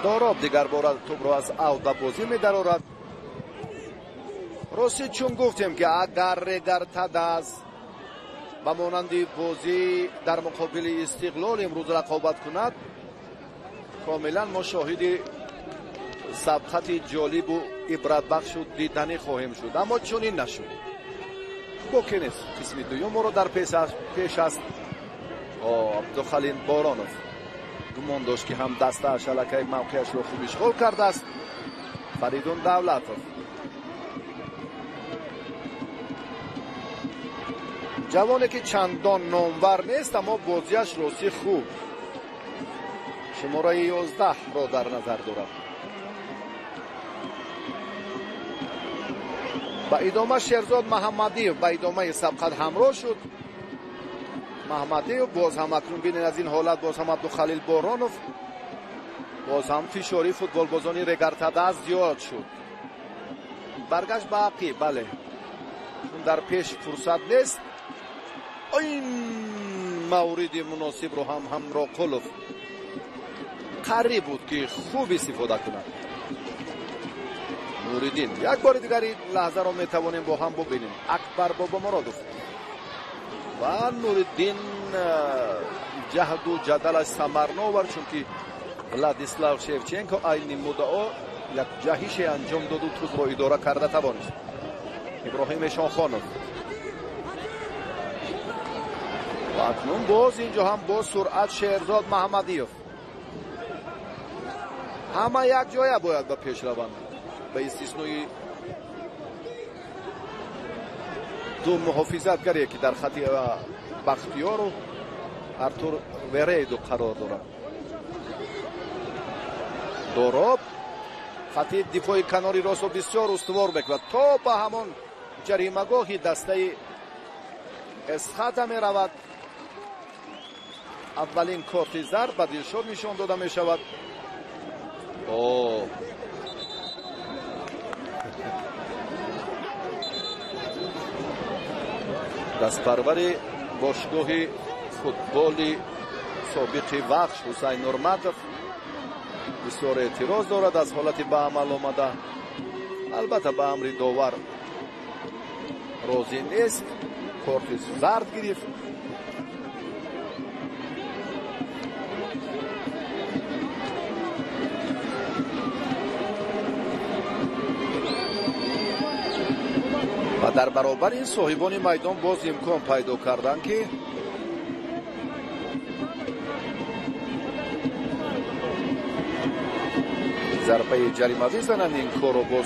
دوراب دیگر بار توپ را از عوده بازی می‌دارد. راستی چون گفتیم که اگر ریگارتاداس با مانند بازی در مقابل استقلال امروز رقابت کند کاملا ما شاهد سبقت جالب و عبرت بخش و دیدنی خواهیم شد. اما چون این نشد باکی نیست. قسم دوم ما را در پیش است. عبدالخلیل بارانوف گمان داشت که هم دسته شلکه موقعش را خوب اشغال کرده است. فریدون دولتوف جوانی که چندان نامور نیست اما بازیش راستی خوب. شماره 11 را در نظر دارد. با ادامه شیرزاد محمدی با ادامه سبقت همراه شد. محمدی باز هم اکنون بینید از این حالت باز هم عبدالخلیل بارانوف باز هم فشاری فوتبال بازانی ریگارتاداس زیاد شد. برگشت باقی بله چون در پیش فرصت نیست. این مورد مناسب رو هم راقلوف قریب بود که خوب استفاده کند. نوریدین یک بار دیگر این لحظه رو میتوانیم با هم ببینیم. اکبر بابا مرادوف و نوریدین جهد و جدلش ثمر ناورد چون که ولادیسلاو شevchenko این مدعا یک جهش انجام داد و توپ رو اداره کرده توانست. ابراهیم شاخانوف و اکنون باز اینجا هم با سرعت شیرزاد محمدیوف همه یک جایه باید به پیش روند به استثنای دو محافظتگری که در خط بختیار و ارتور وریدو قرار دارد. دوراب خط دفاع کناری راست و بسیار استوار بکند تا به همان جریمه‌گاهی دسته اسخادا می رود. اولین کارت زرد به دلشاد نشان داده می شود. دستپرور باشگاه فوتبال سابق وقت حسین نورمتوف بسیار اعتراض دارد از حالت به عمل آمده. البته به امر داور راضی نیست. کارت زرد گرفت. و در برابر این صاحبان میدان باز امکان پیدا کردن که ضربه جریمه‌ای زنند. این کار رو باز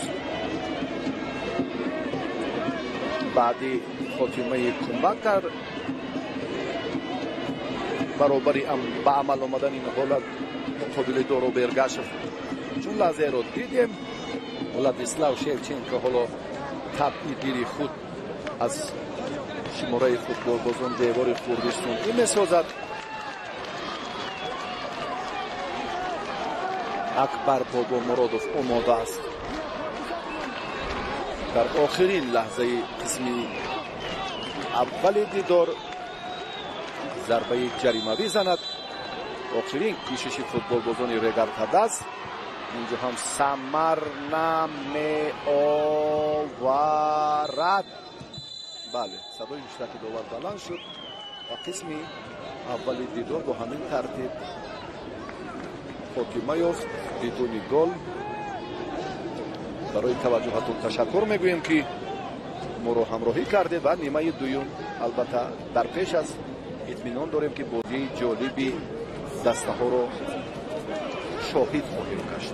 بعدی خاتمه کمک در برابر به عمل آمدن این حالت مقابل دورو برگشت چون لحظه رو دیدیم. ولادیسلاو شevchenko حالا تبعیدگیری خود از شماره فوتبال بازان دیوار خوردستانی میسازد. اکبر بابا مرادوف آماده است در آخرین لحظه قسمی اول دیدار ضربه جریمه‌ای زند. آخرین کوشش فوتبال بازان ریگارتاداس اینجا هم ثمر نمی آورد. بله صدای مشترک داور بلند شد و قسم اولی دیدار با همین ترتیب خاتمه یافت بدون گل. برای توجهتون تشکر میگوییم که ما رو همراهی کرده و نیمه دوم البته در پیش است. اطمینان داریم که بازی جالبی دسته ها رو شاهد خواهیم گشت.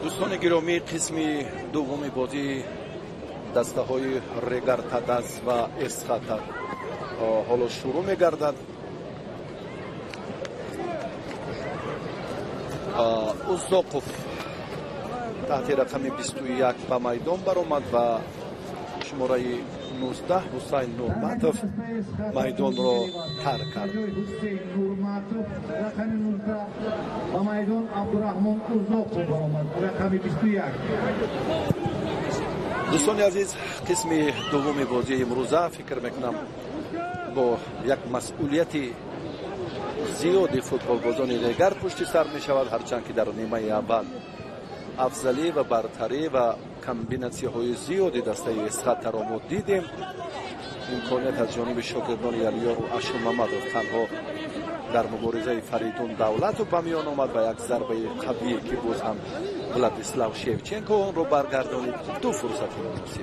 دوستان گرامی، قسم دوم بازی دسته های رگارتاداس و اسخاتا حالا شروع می‌گردد. اوزاقوف تحت رقم 21 به میدان برآمد و شماره 19 حسین نورماتوف میدان را ترک کرد. دوستان عزیز، قسم دوم بازی امروزه فکر میکنم با یک مسئولیت زیادی فوتبالبازان دیگر پشت سر می شود، هرچند که در نیمه اول افضلی و برتری و کمبیناسی های زیادی دسته اسخاتا را ما دیدیم. امکانیت از جانب شاگردان یلیار و اشو محمدوف تنها در مبارزه فریدون دولت و به میان آمد و یک ضربه قوی که باز هم ولادیسلاو شیوچنکو آن را برگردانید. دو فرصت مناسب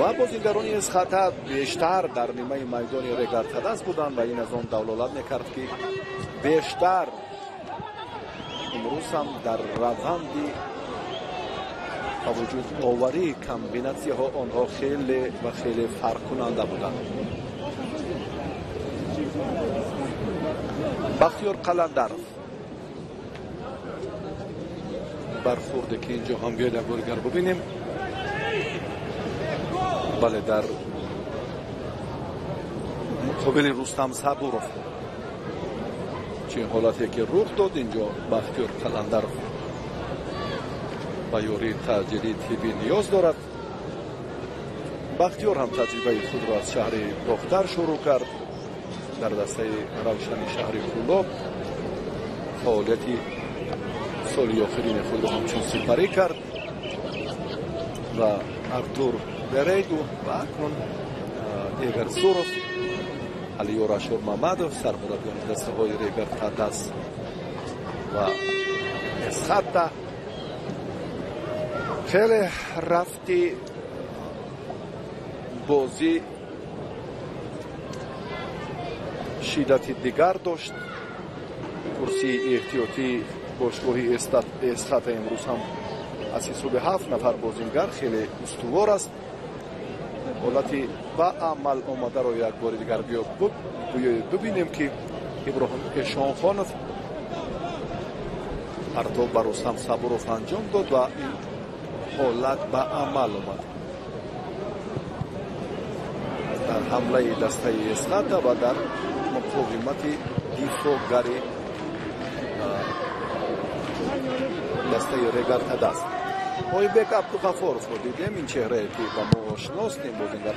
و بازیگران اسخاتا بیشتر در نیمه میدان رگارتاداس بودند و این از آن دلالت میکرد که بیشتر امروز هم در روندی با وجود آوری کمبیناسی ها آنها خیلی و خیلی فرق کننده بودند. بختیار قلندرов برخورده که اینجا هم بیاید اگر ببینیم. بله، در مقابل رستم صبورов چه حالتی که رخ داد اینجا بختیار قلندرов با یاری تجدید طبی نیاز دارد. بختیار هم تجربه خود را از شهر باختر شروع کرد، در دسته روشن شهر فولاد فعالیتی سالی آخرین خود را همچون سپری کرد و ارتور بریدو و اکنون ایگر سوروف علیور اشور محمدوف سرمربیان دسته های رگارتاداس و اسخاتا خیلی رفتی بازی شدت دیگر داشت. کرسی احتیاطی باشگاهی اسخاتا امروز هم از حساب 7 نفر بازیگر خیلی استوار است. حالتی با عمل آمده را یک بار دیگر ببینیم که ابراهیم اشانخانov پرتاب بر رستم صبورов انجام داد و این حالت به عمل آمد در حمله دسته اسخاتا و در مقاومت دفاعگری دسته رگارتاداس. اویبک عبدالغفارov رو دیدیم، این چهره که با ما آشناست، این بازیگر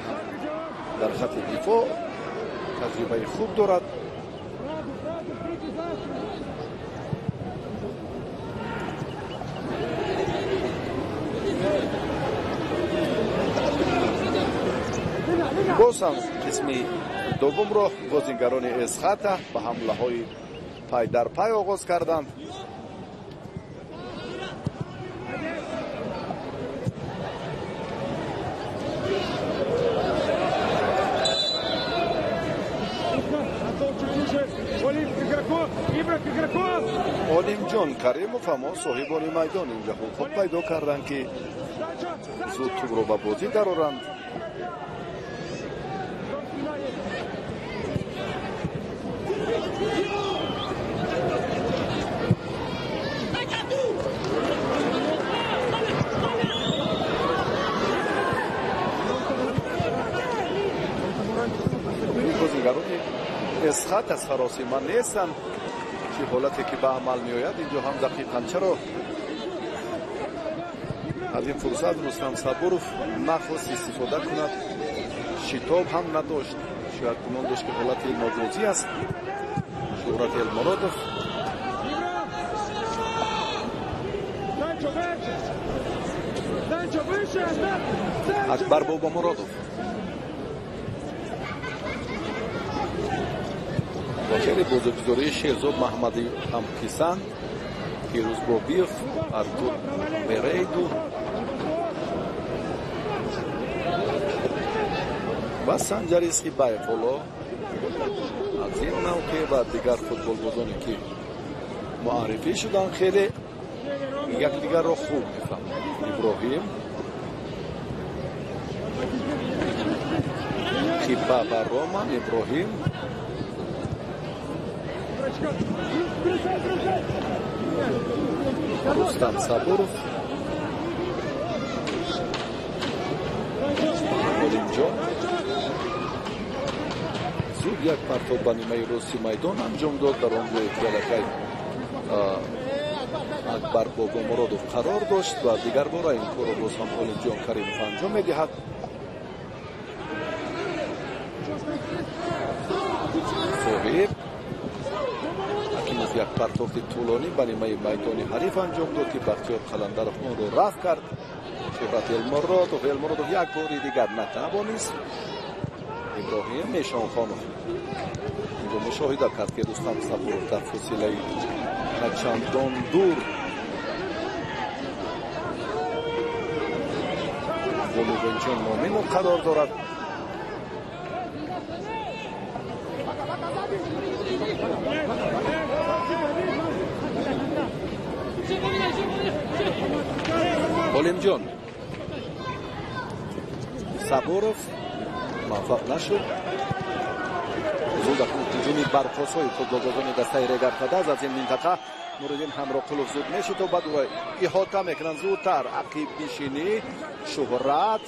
در خط دفاع تجربه خوب دارد. باز هم قسم دوم را بازیگران اسخاتا به حمله های پای در پای آغاز کردند. олимҷон каримов ҳамо соҳибони майдон инҷа худ пайдо карданд ки зуд тӯбро ба бозӣ дароранд. бозигарони اسخاتا سراسیمه نیستند که حالتی که به عمل می آید اینجا هم دقیقاً چرا از این فرصت رستم صبورов نخواست استفاده کند. شتاب هم نداشت، شاید گمان داشت که حالت ناگزیری است. شهرت المرادov اکبر بابا مرادov خیلی بزرگزوری شیرزاد محمدی هم کیسان، پیروز بابیف، ارتور بریدو و سنجر اسخیبایف. حالا از این نوع که و دیگر فوتبال بازانی که معرفی شدن، خیلی یکدیگر رو خوب میفهمند. ابراهیم خیبه و رومان، ابراهیم رستم صبورов اینجا زود یک پرتاب به نیمه راستی میدان انجام داد. در آن جای جلکه اکبر بابامرادов قرار داشت و دیگر بار این کار رو باز هم علیجان کریمov انجام میدهد. صاحب حکیم از یک پرتاب طولانی به نیمه میدان حریف انجام داد که بختیار قلندرov اون رو رفع کرد. شهرت المرادov یک باری دیگر نتوانست. ابراهیم میشانخانov اینجا مشاهده کرد که رستم صبورov در فاصله چندان دور ولوونچون مومن رو قرار دارد. علیمجان صبورov موفق نشد. زود هجومی برخواس‌های فوتبالبازان دسته ریگارتاداز از این منطقه نوردین همراقلوف زود میشد و بعد احاطه میکنن زودتر. عقیب نشینی شهرت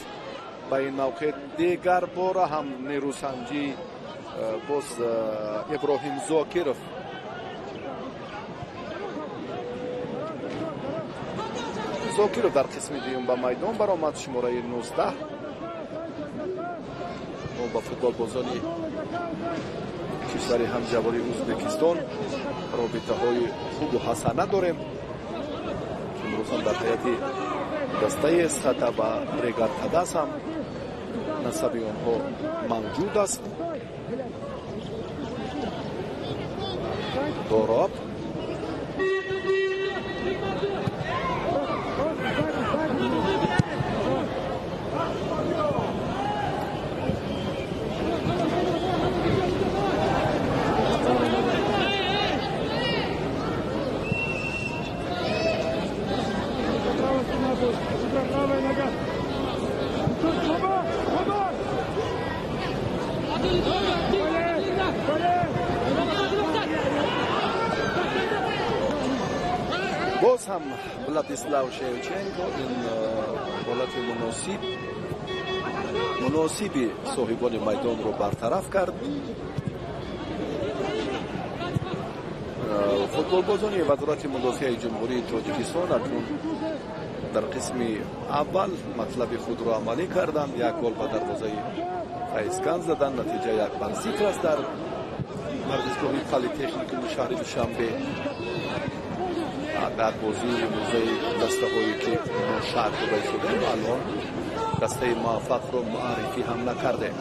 به این موقع دیگر بار هم نیروسنجی باز ابراهیم زاکرov در قسم دیوم به میدان برآمد. شماره 19 ما با فوتبالبازانی کشور همجواری ازبکستان رابطه های خوب و حسنه داریم. امروز هم در هیئت دسته اسخطه و ریگارتاداز هم نسب آنها موجود است. دوراب باز هم ولادیسلاو شیوچنکو این حالت مناسبی صاحبان میدان رو برطرف کرد. فوتبالبازان وزارت مدافع جمهوری تاجیکستان اکنون در قسم اول مطلب خود را عملی کردند. یک گل به دروازه فیضکن زدن. نتیجه 1-0 است در ورزشگاه پلی تکنیک شهر دوشنبه. در بازی موزه دسته هایی که شرط بای شده الان دسته موفق رو معرفی هم نکرده.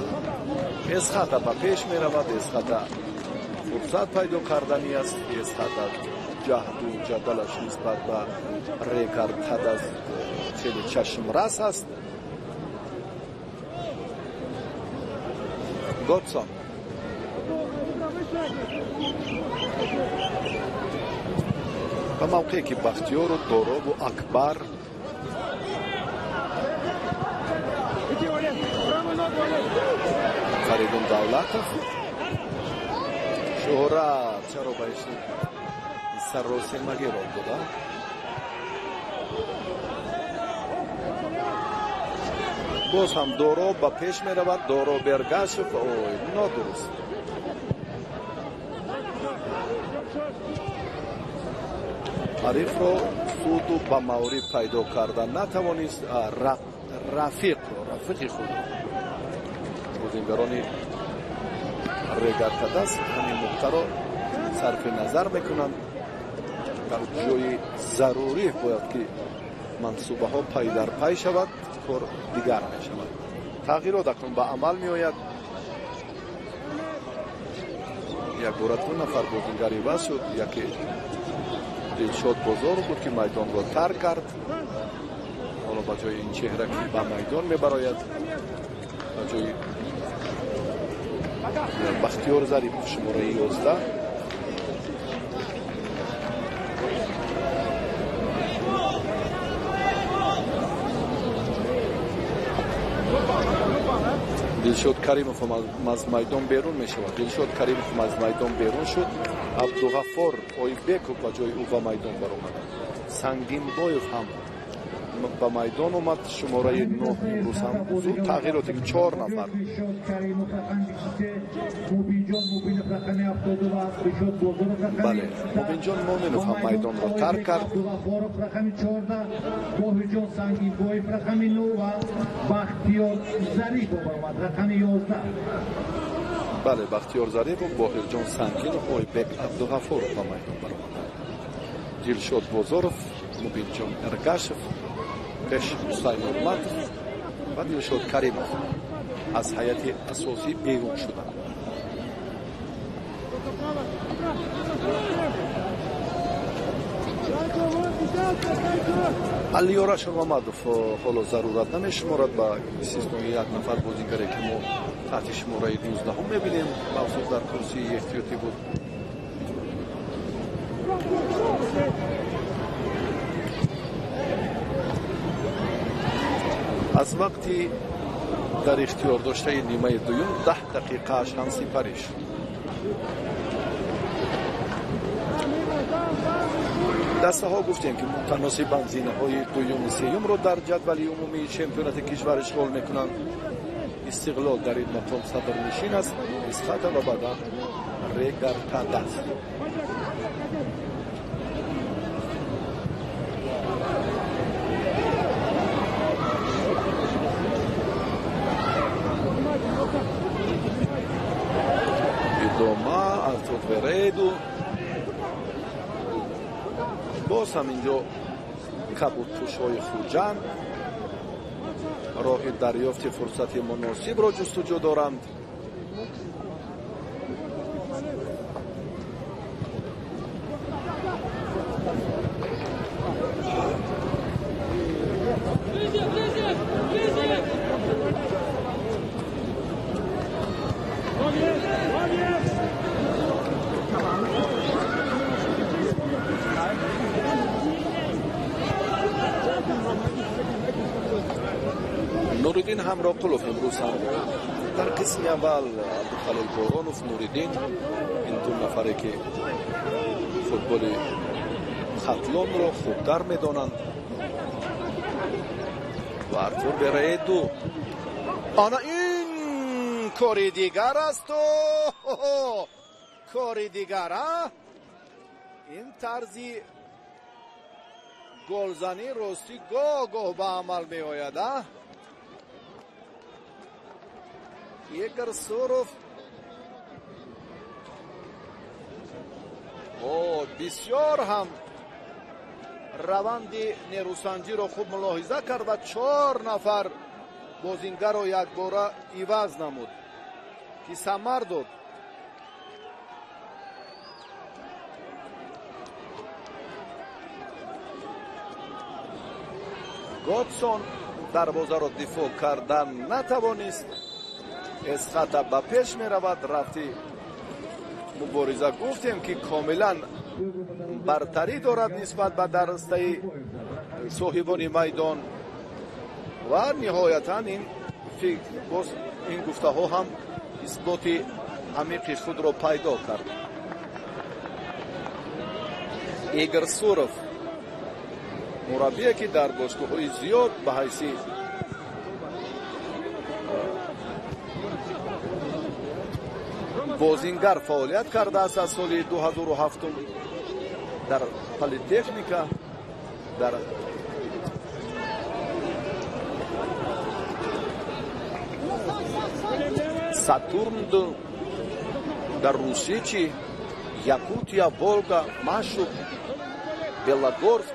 اسخطه به پیش می رود. اسخطه فرصت پیدا کردنی است. اسخطه جهد و جدلش نسبت به ریگارتاداز چلی چشم رس است. گوتسون به موقعی که بختیار و دوراب و اکبر فریدون دولتov شهرت چرا بایش سرراسیمگی را بوده. باز هم دوراب به پیش می رود. دوراب برگشت و نادرست. حریف رو سود و به مورد پیدا کردن نتوانست. رفیق خود بازیگران ریگارتاداز همین نقطه را صرف نظر میکنند. در جای ضروری باید که منصوبه ها پی در پی شود. کار دیگر می شود. تغییرات اکنون به عمل می آید. یک بارت دو نفر بازیگری بس شد. یکی دلشاد بازار بود که میدان را ترک کرد. حالا با جای این چهره که به میدان می براید با جای بختیار ظریف شماره 11 دلشاد کریمов از میدان بیرون میشود. دلشاد کریمов از میدان بیرون شد. عبدالغفار اویبکov با جای او به میدان برآمد. سنگین بویف هم به میدان اومد. شماره 9 امروز هم زود تغییراتی که 4 نفر. بله مبین جان مومنوف هم میدان را ترک کرد. بله بختیار ظریف و باهر جان سنگین و اویبک عبدالغفار به میدان برآمد. دلشاد بازارов مبین جان ارگاشев پیش حسین نورمتov و دلشاد کریمов از هیئت اساسی بیرون شدند. علیارش محمدов حالا ضرورت نمیشمارد با سیستم یک نفر بازیگری که ما تحت شماره 12 هم میبینیم. مخصوص در کرسی احتیاطی بود. از وقتی در اختیار داشته نیمه دوم 10 دقیقه اش هم سپری شد. دسته ها گفتیم که متناسباً زینه های دوم و سوم رو در جدول عمومی چمپیونات کشور اشغال میکنند. استقلال در این مقام صدرنشین است. اسخات و بعدا ریگارتادا است. وريدو باز هم اینجا کبوت‌پوش‌های خوجند راه دریافت فرصت مناسب را جستجو دارند. نوریدین همراه قلوف امروز هم در قسم اول عبدالخلیل بارانوف نوریدین این دو نفره که فوتبال خطلان را خوب در میدانند و ارتور برایدو آنا این کاری دیگر است و کاری دیگر این طرزی گلزنی راستی گاه به عمل می آید. یگرسورов بسیار هم روند نیروسنجی را خوب ملاحظه کرد و 4 نفر بازیگر را یک باره عوض نمود که ثمر داد. گودسون دروازه را دفاع کردن نتوانست. اسخط به پیش می رود. رفتی مبارزه گفتیم که کاملا برتری دارد نسبت به دسته صاحبان میدان و نهایتا این گفته ها هم اثبات عمیق خود را پیدا کرد. یگرسورов مربی که در باشگاه های زیاد به حیث بازیگر فعالیت کرده است. از سال 2007 در پلیتکنیکا در ساتورن در روسیه چی یاکوتیا ولگا ماشوب белогорск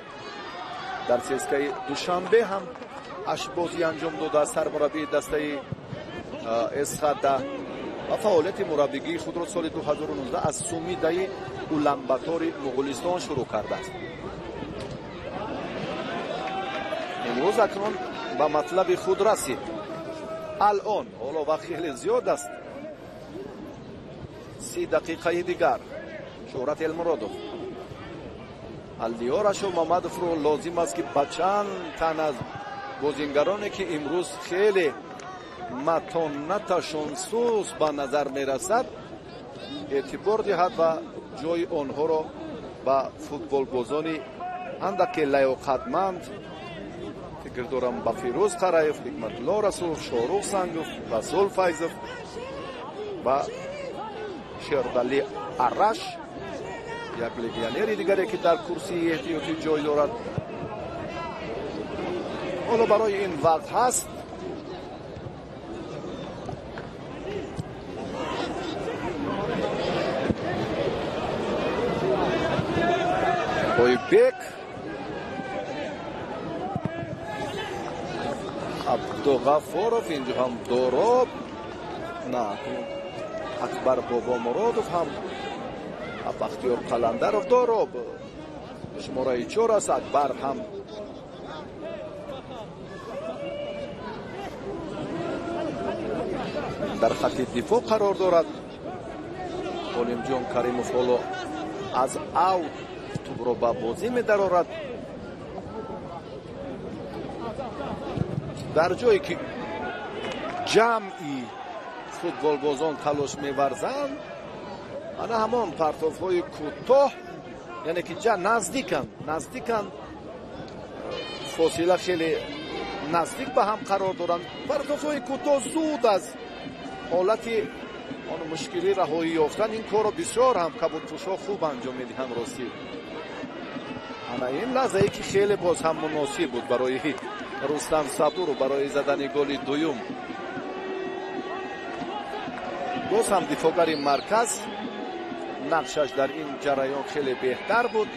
در سیسکای دوشنبه هم اشبازی انجام داده. سرمربی دسته اسخادا و فعالیت مربیگی خود را سال 2019 از سومیدای اولانباتور مغولستان شروع کرده است. امروز اکنون به مطلب خود رسید. الان حالا وقت خیلی زیاد است. 30 دقیقه دیگر شهرت المرادوف الدیارش و محمدوف رو لازم است که با چند تن از بازیگرانی که امروز خیلی матонаташон сӯз ба назар мерасад, эътибор диҳад ва ҷои онҳоро ба футболбозони андаке лаёқатманд фикр дорам ба Фирӯз Қараев, Ҳикматулло Расулов, Шорух Сангов, Расул Файзов ва Шердали Араш, як легионери дигаре ки дар курсии эҳтиётӣ ҷой дорад. ҳоло барои ин вақт ҳаст. ойбек, абдуғафоров, инҷо ҳам дороб, на акбар бобомуродов ҳам бахтиёр қаландаров дороб шумораи 4 аст. акбар ҳам дар хатти дифоъ қарор дорад. олимҷон каримов ҳоло аз аут тӯбро ба бозӣ медарорад. дар ҷое ки ҷамъи футболбозон талош меварзанд, ана ҳамон партовҳои кӯтоҳ, яъне ки наздиканд, фосила хеле наздик ба ҳам қарор доранд. партовҳои кӯтоҳ зуд аз ҳолати он мушкилӣ раҳоӣ ёфтан ин корро бисёр ҳам кабудпӯшҳо хуб анҷом медиҳанд. ростӣ ана ин лаҳзае ки хеле боз ҳам муносиб буд барои рустам сабуру барои задани голи дуюм. боз ҳам дифоъгари марказ нақшаш дар ин ҷараён хеле беҳтар буд.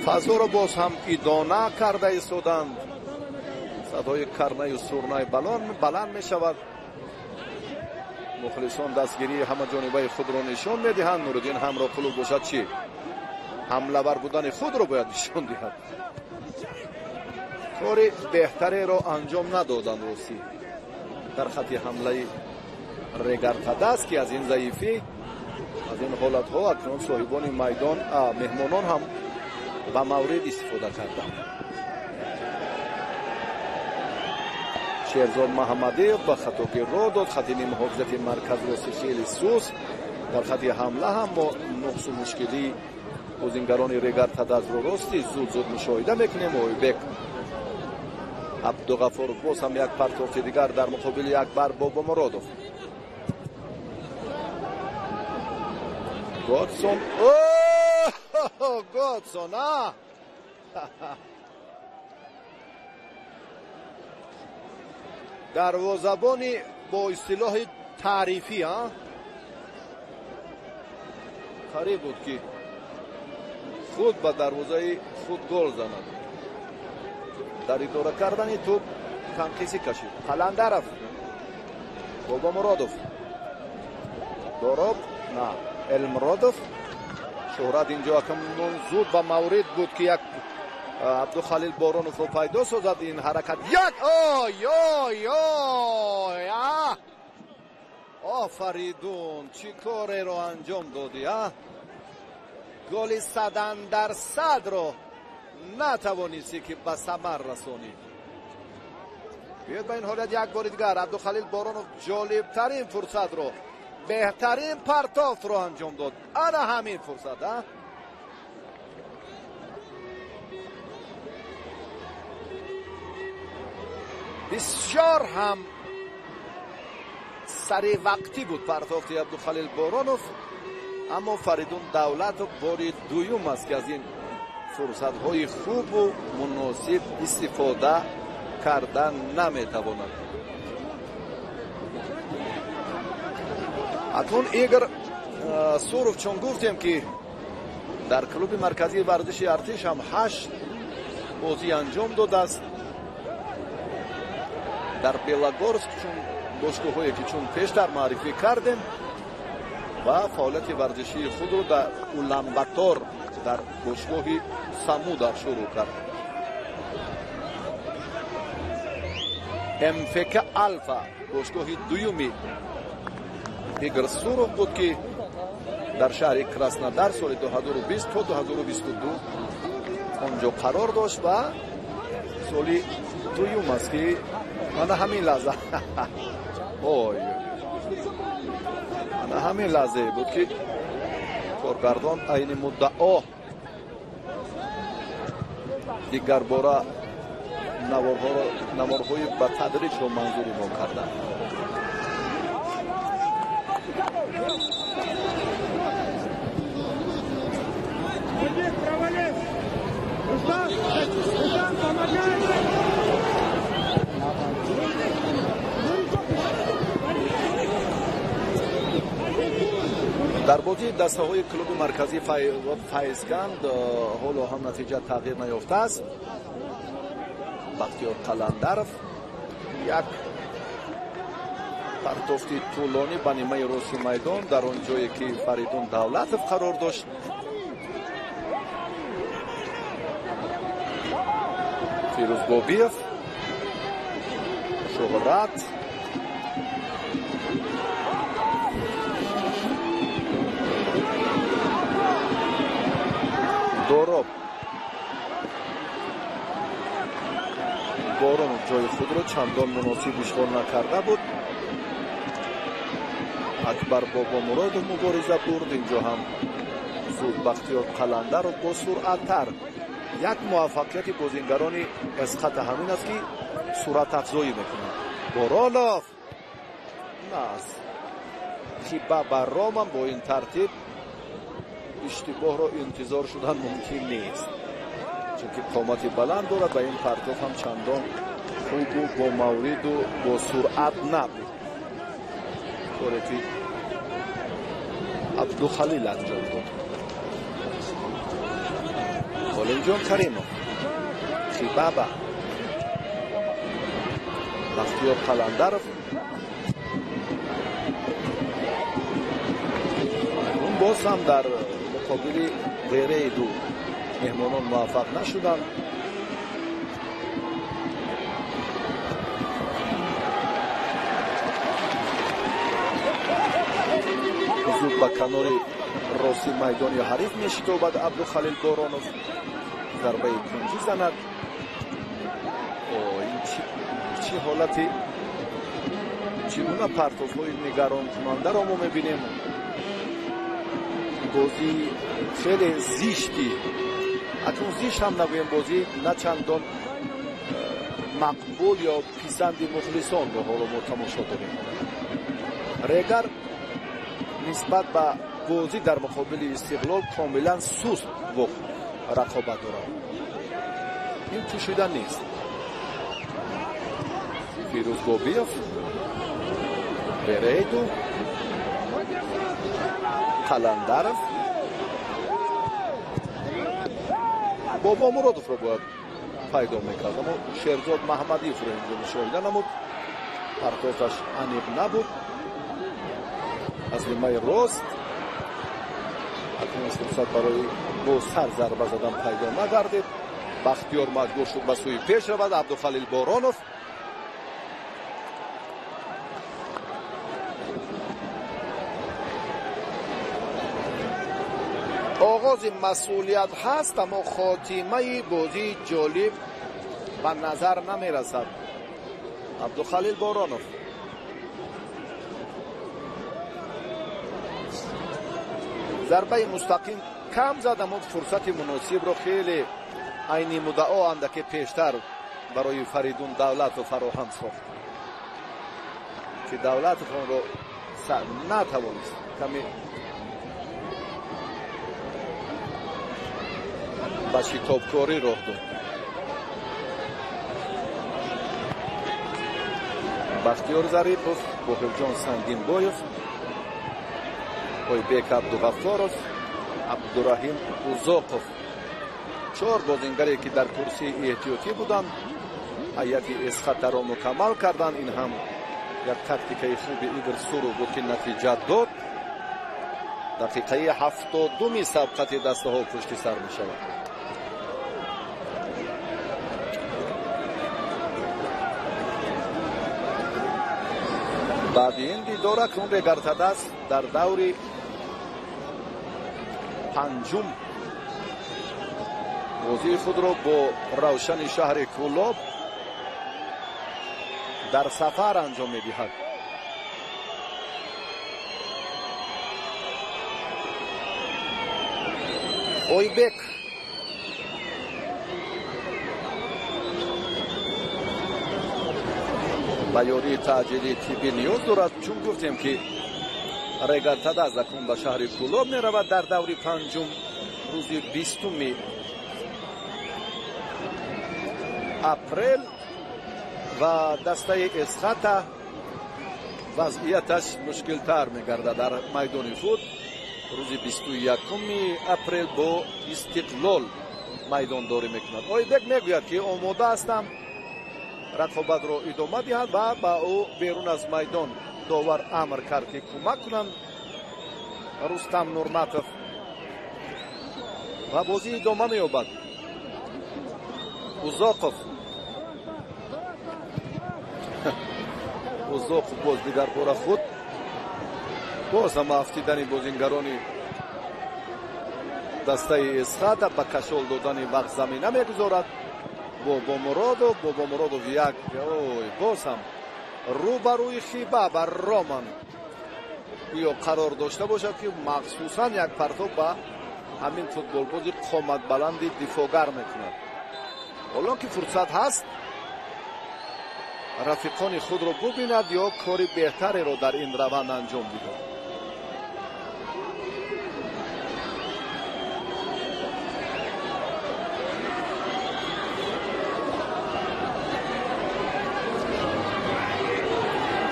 фазоро боз ҳам идона карда истоданд. садои карнаю сурнай баланд мешавад. мухлисон дастгирии ҳамаҷонибаи худро нишон медиҳанд. нуруддин ҳамроқулов бошад чӣ ҳамлавар будани худро бояд нишон диҳад. кори беҳтареро анҷом надоданд. ростӣ дар хатти ҳамлаи регартадаст ки аз ин заифӣ, аз ин ҳолатҳо акнун соҳибони майдон меҳмонон ҳам ба маврид истифода карданд. шерзод маҳаммадиев ба хатогирро дод. хаттини муҳофизати марказ рости хели суст. дар хатти ҳамла ҳам мо нуқсу мушкилии бозингарони регартадазро рости зуд мушоҳида мекунем. ойбек, абдуғафоров боз ҳам як партовти дигар дар муқобили акбар бобомуродов. Годсон, Годсон, дарвозабони бо истилоҳи таърифӣ қариб буд ки худ ба дарвозаи худ гол занад. дар идора кардани тӯб танқисӣ кашид. қаландаров, бобомуродов, дороб, на элмуродов. шӯҳрат инҷо акамон зуд ба маврид буд ки як абдухалил бороновро пайдо созад. ин ҳаракат як офаридун, чӣ кореро анҷом додӣ? голи 100% натавонисти ки ба самар расонӣ. биёед ба ин ҳолат як бори дигар абдухалил боронов ҷолибтарин фурсатро, беҳтарин партовро анҷом дод. ана ҳамин фурсат. бисёр ҳам саривақтӣ буд партовти абдухалил боронов, аммо фаридун давлатов бори дуюм аст ки аз ин фурсатҳои хубу муносиб истифода карда наметавонад. акнун Игор Суров, чун гуфтем ки дар клуби марказии варзиши артиш ҳам 8 бозӣ анҷом додааст. дар Белогорск чун бошгоҳое ки чун пештар маърифӣ кардем ва фаъолияти варзишии худро дар Уланбатор дар бошгоҳи Самуда шурӯъ кард. МФК Алфа бошгоҳи дуюми Игор Суров буд ки дар шаҳри Краснодар соли 2020 то 2022 اونجا قرار داشت و سولی دویم است که من همین لحظه من همین لحظه بود که کارگردان این مدعا دیگر باره نوارهای به تدریج رو منظور ما کردن. در بازی دسته‌های کلوب مرکزی فیضگند حالا هم نتیجه تغییر نیافته است. بختیار قلندرов یک پرتافتی طولانی به نیمه راست میدان در آن جایی که فریدون دولتov قرار داشت. فیروز بابیев شهرت دوراب بارون جای خود را چندان مناسب اشغال نکرده بود. اکبر بابا مرادov مبارزه برد. اینجا هم زود بختیار قلندر رو با سرعت‌تر. یک موفقیت بازیگران اسخط همین است که سرعت افزایی میکنند. بارالov نه خیبه بر رام با این ترتیب اشتباه را انتظار شدن ممکن نیست، چون که قامت بلند دارد و این پرتاب هم چندان خوب و با مورد و با سرعت نبود. کاری که عبدالخلیل انجام داد. خلیلجان کریمov خیبه بختیار قلندرov اون باز هم در مقابل غیره دو مهمانان موفق نشدند. زود به کنار راستی میدان حریف میشتابد. عبدالخلیل بارانov ضربه کنجی زند. این چی حالتی چگونه پرتاب‌های نگران کننده را ما میبینیم. بازی خیلی زیشتی، اکنون زیشت هم نگویم، بازی نه چندان مقبول یا پیسند مخلصان رو حالا ما تماشا داریم. ریگر نسبت به بازی در مقابل استقلال کاملا سست رقابت دارد. این پوشیدن نیست. فیروز بابیев بریدو قلندرov بابا مرادov رو باید پیدا میکرد، اما شیرزاد محمدیف رو اینجا مشاهده نمود. پرتافش انیق نبود. از نیمه راست اکنون فرصت برای با سر ضربه زدن پیدا نگردید. بختیار مجبور شد به سوی پیش رود. عبدالخلیل بارانov آغاز مسئولیت هست، اما خاتمه بازی جالب به نظر نمی رسد. عبدالخلیل بارانov ضربه مستقیم کم زد، اما فرصت مناسب را خیلی عینی مدعا اندکی پیشتر برای فریدون دولتov فراهم ساخت که دولتov آن را نتوانست کمی با شتابکاری راه داد. بختیار ظریفov بوهرجان سنگینبایov ойбек абдуғаффоров عبدالرحیم اوزاقov چهار بازیگری که در کرسی احتیاطی بودند هیئت اسخط را مکمل کردند. این هم یک تاکتیکای خوب ایگور سورو بود که نتیجه داد. دقیقه 72 سبقت دسته ها پشت سر می شود. بعد این دیدار اکنون ریگارتاده است در دور پنجم بازی خود را با روشن شهر کولوب در سفر انجام می‌دهد. اویبک با یاری تعجیلی تیبی نیاز دارد، چون گفتیم که رگارتادا از اکنون به شهر کولوب می رود در دوری پنجم روز 20 اپریل و دسته اسخاتا وضعیتش مشکل تر می گردد. در میدان فوت روز 21 اپریل با استقلال میدان داری میکند. اویبک میگوید که آماده هستم رقابت را ادامه دهد و با او بیرون از میدان داور امر کرد که کمک کنند رستم نورماتов و بازی ادامه مییابد. اوزاقов باز دیگر بار خود باز هم افتیدن بازیگرانی دسته اسخاتا با کشال دادن وقت زمینه میگذارد. بابا مرادov یک باز هم روبروی خیبه بر رامان یا قرار داشته باشد که مخصوصا یک پرتاب با همین فوتبال بازی قامت بلندی دفاعگر میکند. حالا که فرصت هست رفیقان خود را ببیند یا کاری بهتری را در این روند انجام دهد.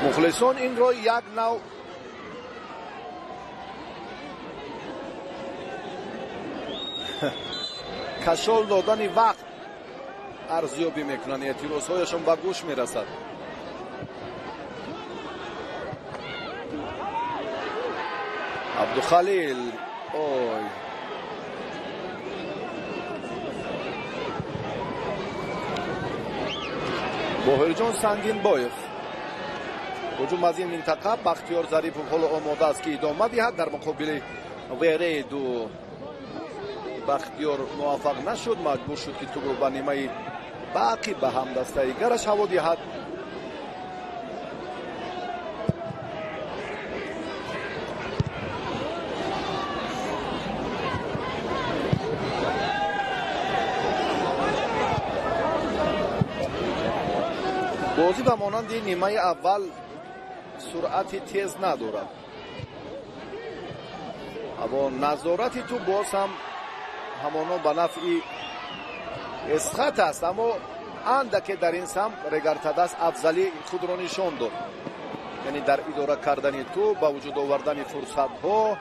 مخلصان این را یک نوع کشال دادن وقت ارزیابی میکنند. اعتراضهایشان به گوش میرسد. عبدالخلیل باهرجان سنگینبایف هجوم از این منطقه بختیار ظریف حال آماده است که ادامه دهد. در مقابل ویرید و بختیار موفق نشد، مجبور شد که توپ رو به نیمه باقی به هم دسته گرش هوا دهد. بازی به مانند نیمه اول سرعت تیز ندارد، اما نظارتی تو باز هم همانا به نفع اسخات است. اما اندکی در این سم رگارتادا افضلی خود را نشان داد، یعنی در اداره کردن تو با وجود آوردن فرصت ها،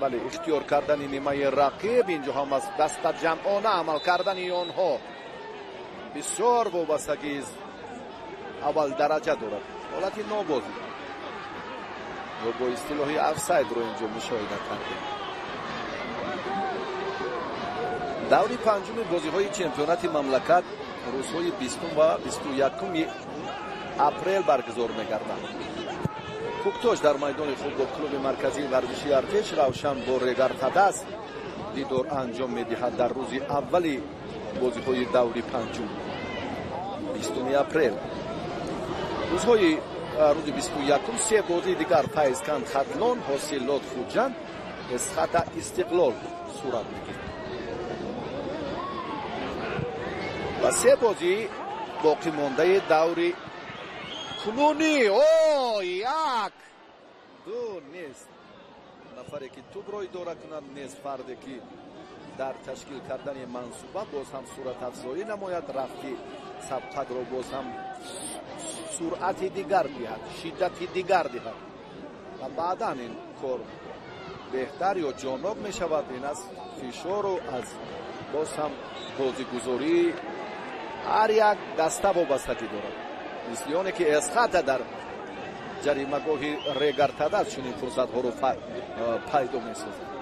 بله اختیار کردن نیمه رقیب، اینجا هم از دست جمعانه عمل کردن آنها بسیار وابستگی اول درجه دارد. حالت نابازی یا با اصطلاحی افساید رو اینجا مشاهده کردیم. دوری پنجم بازی های چمپیونات مملکت روزهای 20 و 21 اپریل برگزار می‌گردد. کوکتاش در میدان فوتبال کلوب مرکزی ورزشی ارتش روشن با رگارتادا دیدار انجام می‌دهد در روز اولی بازی های دوری پنجم 20 اپریل. روز 21 سه بازی دیگر فیضکند خطلان، حاصلات خوجند، اسخاتا استقلال صورت می‌گیرد و سه بازی باقی مانده دوری کنونی یک دو نیست. نفری که توپ را اداره کند نیست، فردی که در تشکیل کردن منصوبه باز هم صورت افزایی نماید، رفتی سبقت را باز هم سرعت دیگر دهد، شدت دیگر دهد و بعدا این کار بهتر یا جانب می شود. این از فشار و از باز هم بازیگذاری هر یک دسته وابستگی دارد. مثل که اسخاتا در جریمه‌گاه رگارتادا چنین فرصت‌ها رو پیدا می‌سازد.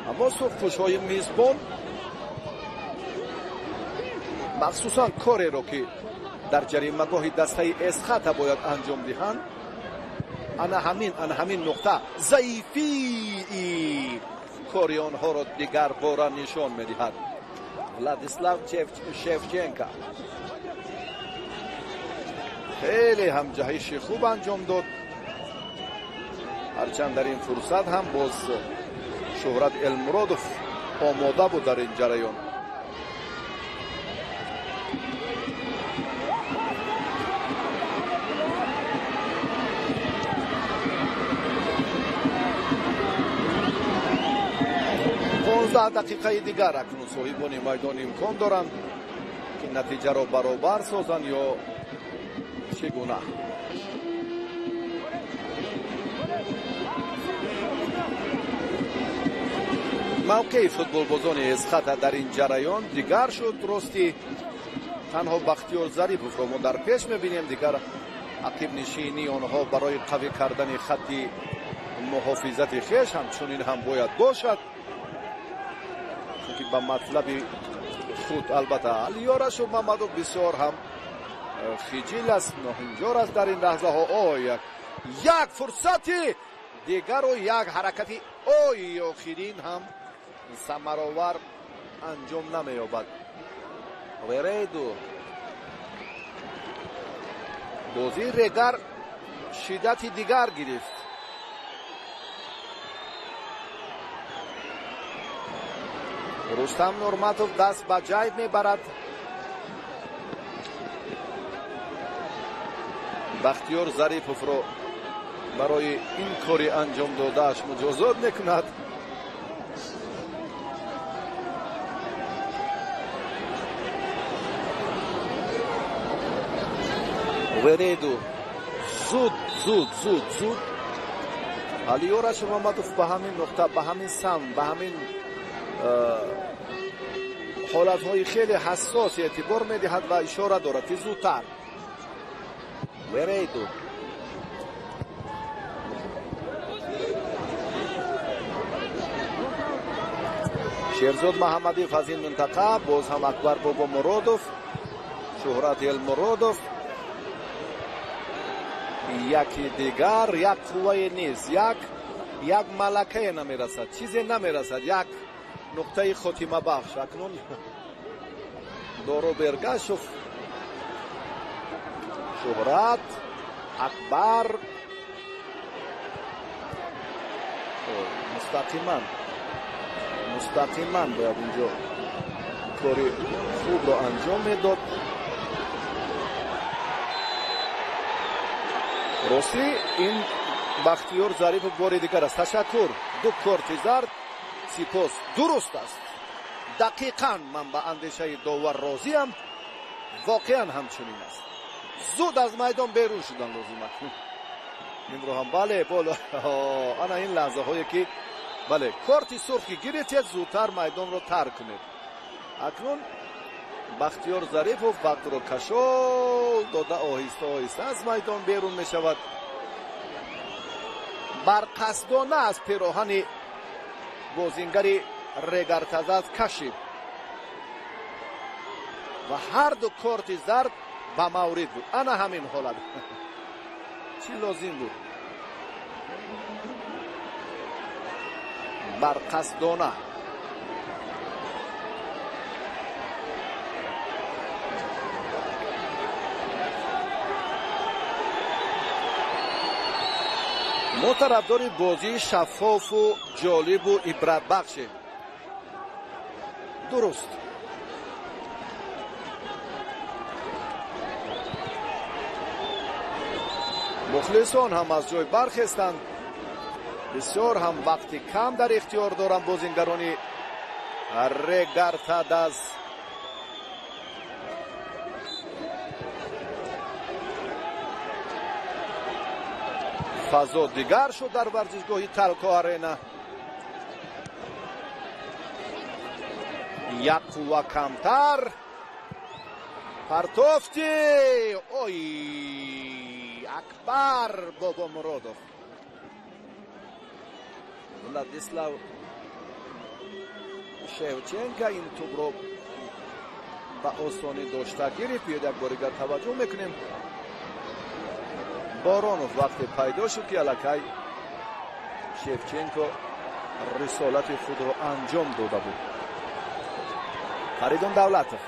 اما سرخپوش‌های میزبان مخصوصا کاری رو که در جریمه‌گاه دسته اسخاتا باید انجام دهند، انا همین نقطه ضعیفی کاری آنها را دیگر بار نشان می‌دهد. ولادیسلاو شفچنکا خیلی هم جهش خوب انجام داد، هرچند در این فرصت هم باز شهرت المرادوف آماده بود در این جریان. دقیقه دیگر اکنون صاحبان میدان امکان دارند که نتیجه را برابر سازند یا چگونه. موقع فوتبال بازان اسخط در این جریان دیگر شد. درستی تنها بختیار ظریفوف را ما در پیش میبینیم، دیگر عقب نشینی آنها برای قوی کردن خط محافظت خویش همچنین هم باید باشد که به مطلب خود. البته علیارش و محمدو بسیار هم خجل است، ناهنجار است در این لحظه ها. یک فرصتی دیگر و یک حرکتی آخرین هم ثمرآور انجام نمی‌یابد. وریدو بازی رگر شدت دیگر گرفت. رستم نورماتوف دست به جیب میبرد. بختیار ظریفوف رو برای این کاری انجام دادهش مجازات میکند. وریدو زود علیارش محمدوف به همین نقطه، به همین سم، به همین حالتهای خیلی حساس اعتبار میدهد و اشاره دارد که زودتر. وریدو شیرزاد محمدی از این منطقه، باز هم اکبر بابا مرادوف، شهرت المرادوف. یکی دیگر یک قوه نیست، یک ملکه نمیرسد، چیزی نمیرسد، یک نقطه خاتمه بخش. اکنون دورو برگشوف، شهرت، اکبر مستقیما باید اینجا کاری خوب رو انجام میداد. راستی این بختیار ظریف بار دیگر است. تشکر. دو کارت زرد، سپاس. درست است، دقیقاً من به اندیشه داور راضیم، واقعا همچنین است. زود از میدان بیرون شدن لازم است. این رو هم بله بالا انا این لحظه هایی که بله کارت سرخی گرفتید زودتر میدان رو ترک کنید. اکنون بختیار ظریفوف وقت رو کشال داده، آهسته از میدان بیرون می شود. برقصدانه از پیراهن بازیگری رگرتزاد کشید و هر دو کارت زرد به مورد بود. انا همین حالت چی لازم بود؟ برقصدانه. ما طرفدار بازی شفاف و جالب و عبرت بخشه. درست. مخلصان هم از جای برخستند، بسیار هم وقتی کم در اختیار دارند بازیگران رگرتداز. فضا دیگر شد در ورزشگاه تلکو آرینا. یک قوه کمتر، پرتافتی اکبر بابا مرادوف. ولادیسلاو شفچنکا این توپ رو به آسانی داشته گرفت. یک بار دیگر توجه میکنیم بارانوف وقتی پیدا شد که الکی شفچنکو رسالت خود را انجام داده بود. فریدون دولتov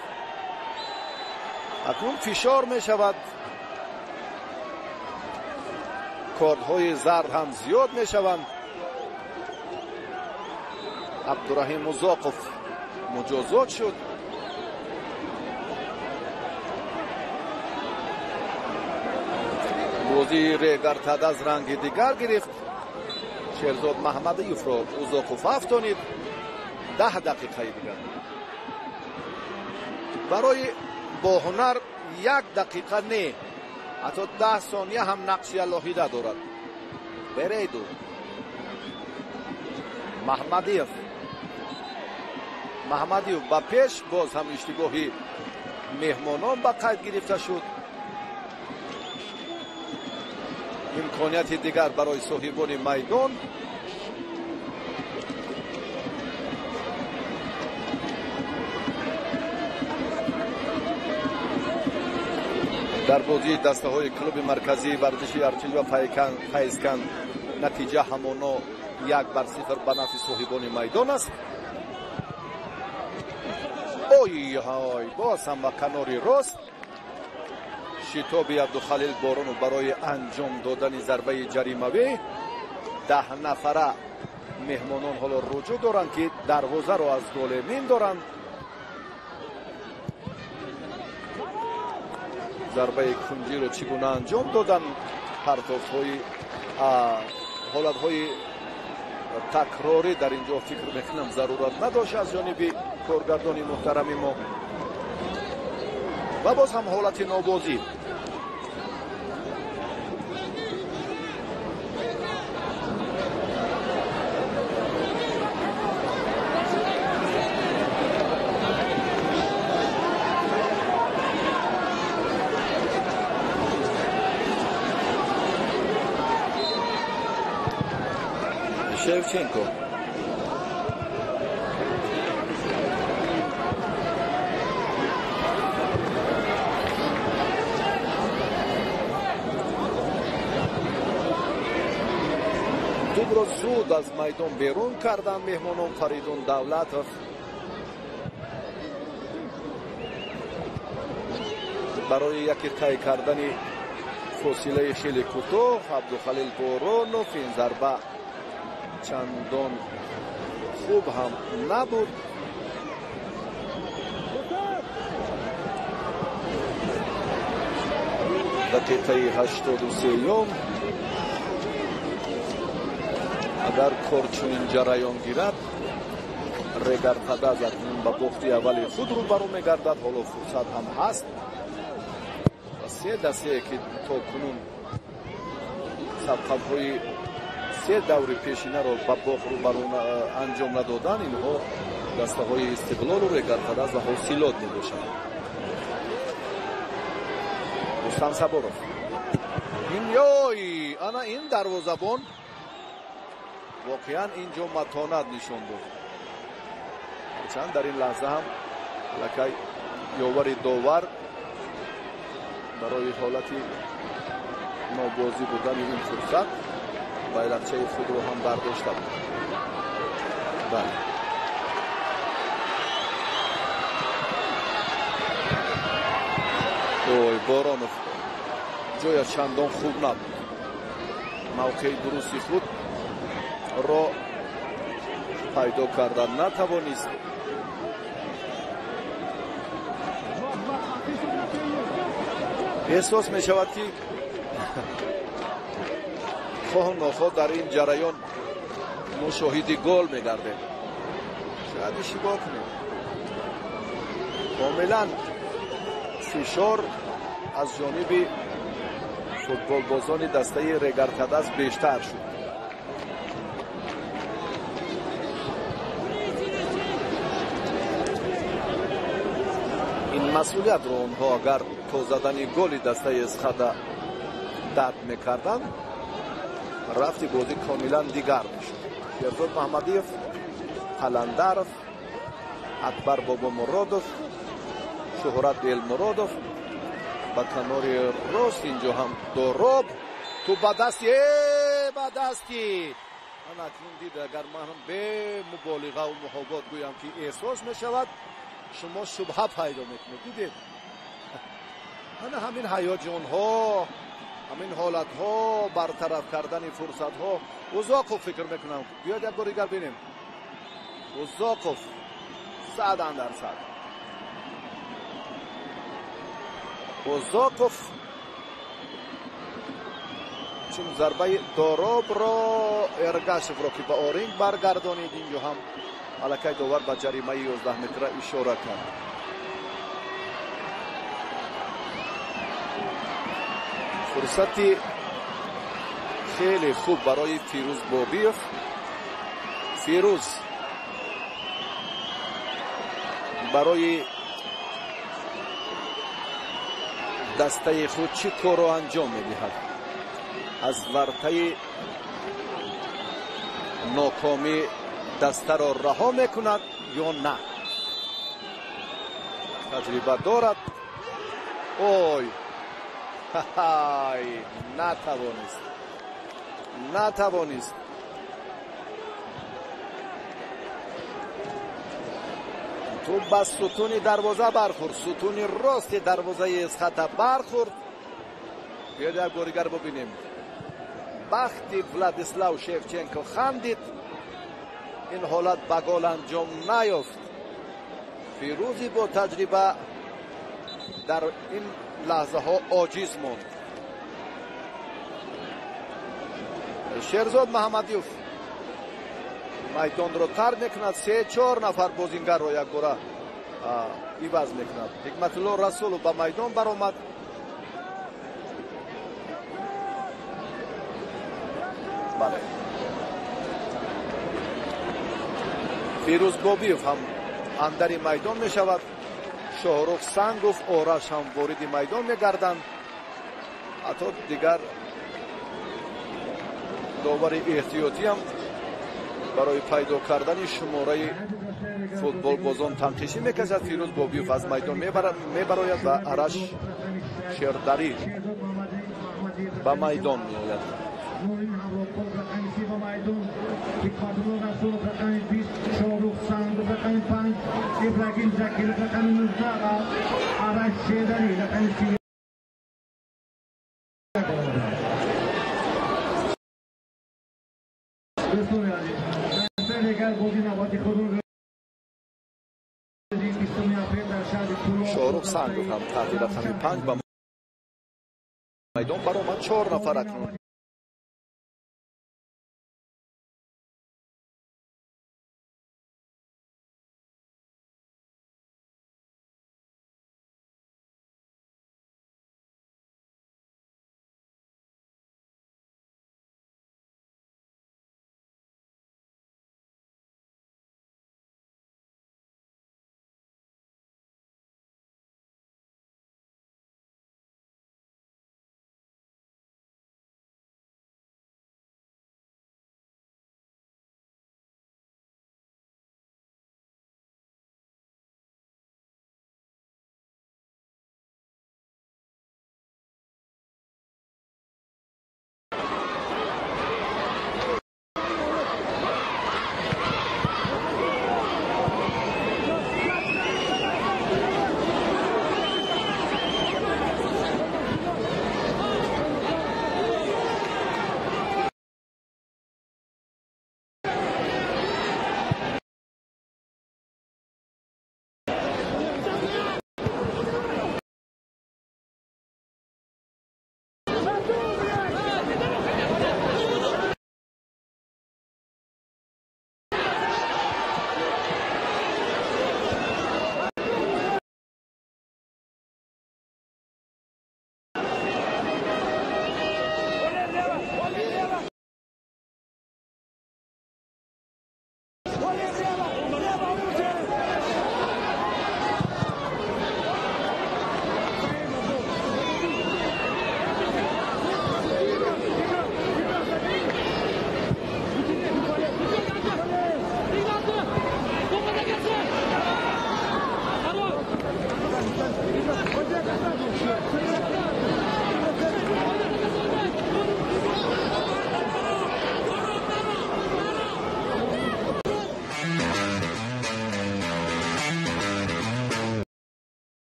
اکنون فشار می شود، کارت‌های زرد هم زیاد می شوند. عبدالرحیم ازاقov مجازات شد. بازی ریگارتاد از رنگ دیگر گرفت. شهرزاد محمدیوف را ازاقov افتانید. 10 دقیقه دیگر برای با هنر 1 دقیقه نه، حتی 10 ثانیه هم نقشی الهیده دارد. بریدو محمدیوف با پیش، باز هم اشتباهی مهمانان با قید گرفته شد. امکانیت دیگر برای صاحبان میدان. در بازی دسته های کلوب مرکزی ورزشی ارچیل و فیضکند نتیجه همانا 1-0 به نفع صاحبان میدان است. اوی های باز هم با کناری راست شتابی عبدالخلیل بارانو برای انجام دادن ضربه جریمه‌ای. 10 نفره مهمانان حالا رجوع دارند که دروازه را از گل می‌دارند. ضربه کنجی رو چگونه انجام دادن، پرتاب‌های حالت‌های تکراری در اینجا فکر میکنم ضرورت نداشت از جانب کارگردان محترم ما. و باز هم حالت نابازی. شevchenko توп ро зуд аз майдон берун карданд меҳмонон. Фаридун Давлатов барои яке тай кардани фосилаи хеле кӯтоҳ Абдухалил Боронов ин зарба چندان خوب هم نبود. دقیقه 83 اگر کارچون جریان گیرد ریگارتاد اکنون به باختی اولی خود رو برو میگردد. حالا فرصت هم هست و 3 دسته که تا کنون سبقت‌های 3 دوری پیشینه را با باخ رو برون انجام ندادن. اینها دسته های استقلال و ریگارتاد و حاصلات می باشند. رستم صبورов این دروازه‌بان واقعا اینجا متانت نشان داد. چند در این لحظه هم لکه یاور داور برای حالتی نابازی بودن این فرصت bayrakçayı خود رو هم برداشته بود. بله اوی بارانوف جای چندان خوب نبود. موقع درستی خود را پیدا کردن نتوانست. احساس می شود که خواه ناخواه در این جریان مشاهده گل میگرده. شاید اشتباه کنیم. کاملا فشار از جانب فوتبال بازان دسته ریگارتاد بیشتر شد. این مسئولیت رو اونها اگر تا زدن گل دسته اسخدا درد میکردن رفتی بازی کاملا دیگر میشد. شهرزاد محمدیوف، قلندرов، اکبر بابا مرادov، شهرت المرادov با کنار راست اینجا هم دوراب تو با دستی من اکنون دید اگر من به مبالغه و محابات گویم که احساس می شود شما شبهه پیدا میکنید. دیدید همین هیجان ها، همین حالت ها، برطرف کردن فرصت ها. اوزاقوف فکر میکنم بیاید یک بار دیگر ببینیم. اوزاقوف 100%. اوزاقوف چون ضربه داراب را ارگاشف را که به آرینگ برگردانید، اینجا هم الکی داور به جریمه 11 متره اشاره کرد. فرصتی خیلی خوب برای فیروز بابیف. فیروز برای دسته خود چی کار را انجام میدهد؟ از ورطه ناکامی دسته را رها میکند یا نه؟ تجربه دارد. اوی نتوانست. تو بس ستون دروازه برخورد، ستون راست دروازه از خط برخورد. بیاید یک بار ببینیم. وقتی ولادیسلاو شفچنکو خندید این حالت به گل انجام نیافت. فیروزی با تجربه در این لحظه ها عاجز ماند. شیرزاد محمدیوف میدان را ترک میکند. 3-4 نفر بازیگر را یک باره عوض میکند. حکمت الله رسول به میدان برآمد. بله. فیروز بابیف هم اندر میدان می شود. شاهرخ سنگوف، آرش هم وارد میدان می گردند. حتی دیگر داور احتیاطی هم برای پیدا کردن شماره فوتبال بازان تنقیشی میکشد. فیروز بابیف از میدان میبراید و آرش شردری به میدان میآید. شاهرخ سنگوف هم تحت رقم 5 به میدان برآمد. 4 نفر اکنون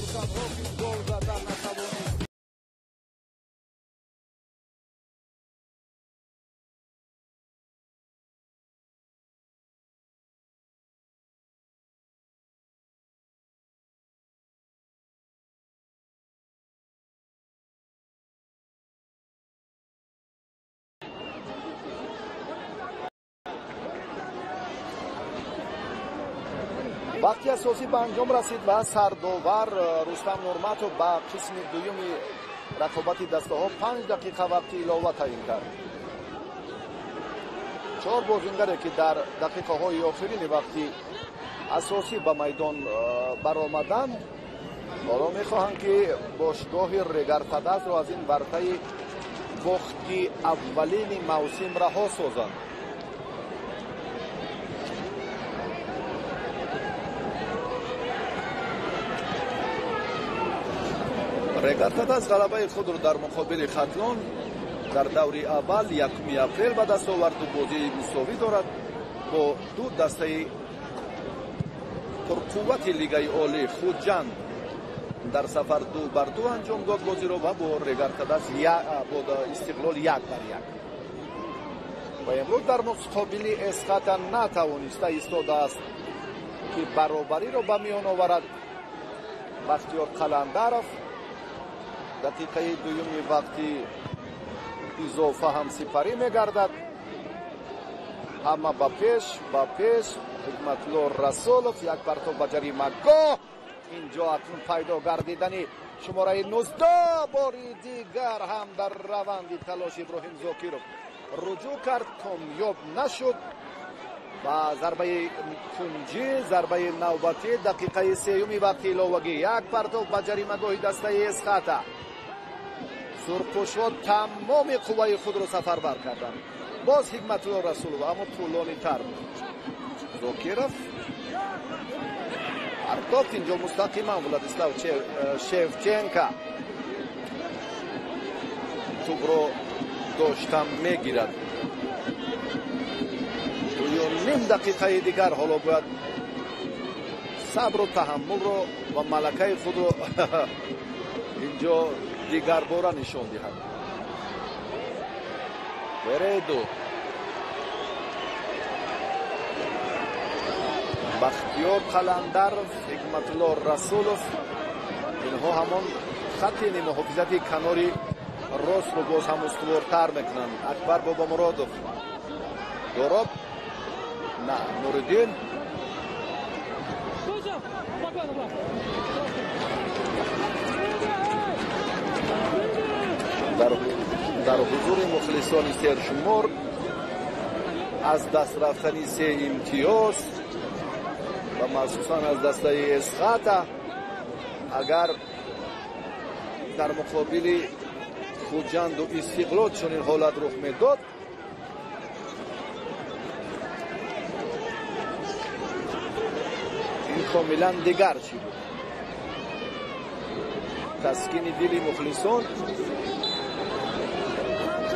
ترکان‌ها که گل زدن نتوانست. وقتی اساسی به انجام رسید و سرداور رستم نورمتوف با قسم دوم رقابت دسته‌ها 5 دقیقه وقت علاوه تعیین کرد. 4 بازیگر که در دقیقه های آخرین وقتی اساسی به میدان برآمدند حالا میخواهند که باشگاه رگرتداز را از این ورطه وقتی اولین موسم رها سازند. رگرتداز غلبه خود را در مقابل ختلان در دور اول 1 اپریل به دست آورد و بازی مساوی دارد با دو دسته پرقوت لیگ عالی خوجند در سفر 2-2 انجام داد بازی را و با رگرتداز با استقلال 1-1 و امروز در مقابل اسقاط نتوانسته ایستاده است که برابری را به میان آورد. بختیار قلندرов دقیقه دوم وقتی اضافه هم سپری میگردد. همه با پیش حکمتالله رسولов یک پرتاب به جریمه‌گاه. اینجا اکنون پیدا گردیدن شماره 19 باری دیگر هم در روند تلاش ابراهیم زاکیرov رجوع کرد، کامیاب نشد و ضربه کنجی ضربه نوبتی دقیقه سیوم وقت علاوگی. یک پرتاب به جریمه‌گاه دسته اسقاط. سرخپوش‌ها تمام قوه خود را سفربر کردند. باز حکمتالله رسولov اما طولانی تر بود. زاکیرov پرتاب اینجا مستقیما ولادیسلاو شevchenko توپ را داشتم میگیرد. 2.5 دقیقه دیگر حالا باید صبر و تحمل را و ملکه خود را اینجا دیگر باره نشان دهد. وریدو بختیار قلندرov حکمتالله رسولov اینها همان خط نیمه حافظتی کناری راست رو باز هم استوارتر میکنند. اکبر بابامرادov داراب نه نوردین در حضور مخلصان سرشمار از دست رفتن 3 امتیاز و مخصوصا از دسته اسقاط اگر در مقابل خوجند و استقلال چنین حالت رخ میداد این کاملا دیگر چی بود. تسکین دل مخلصان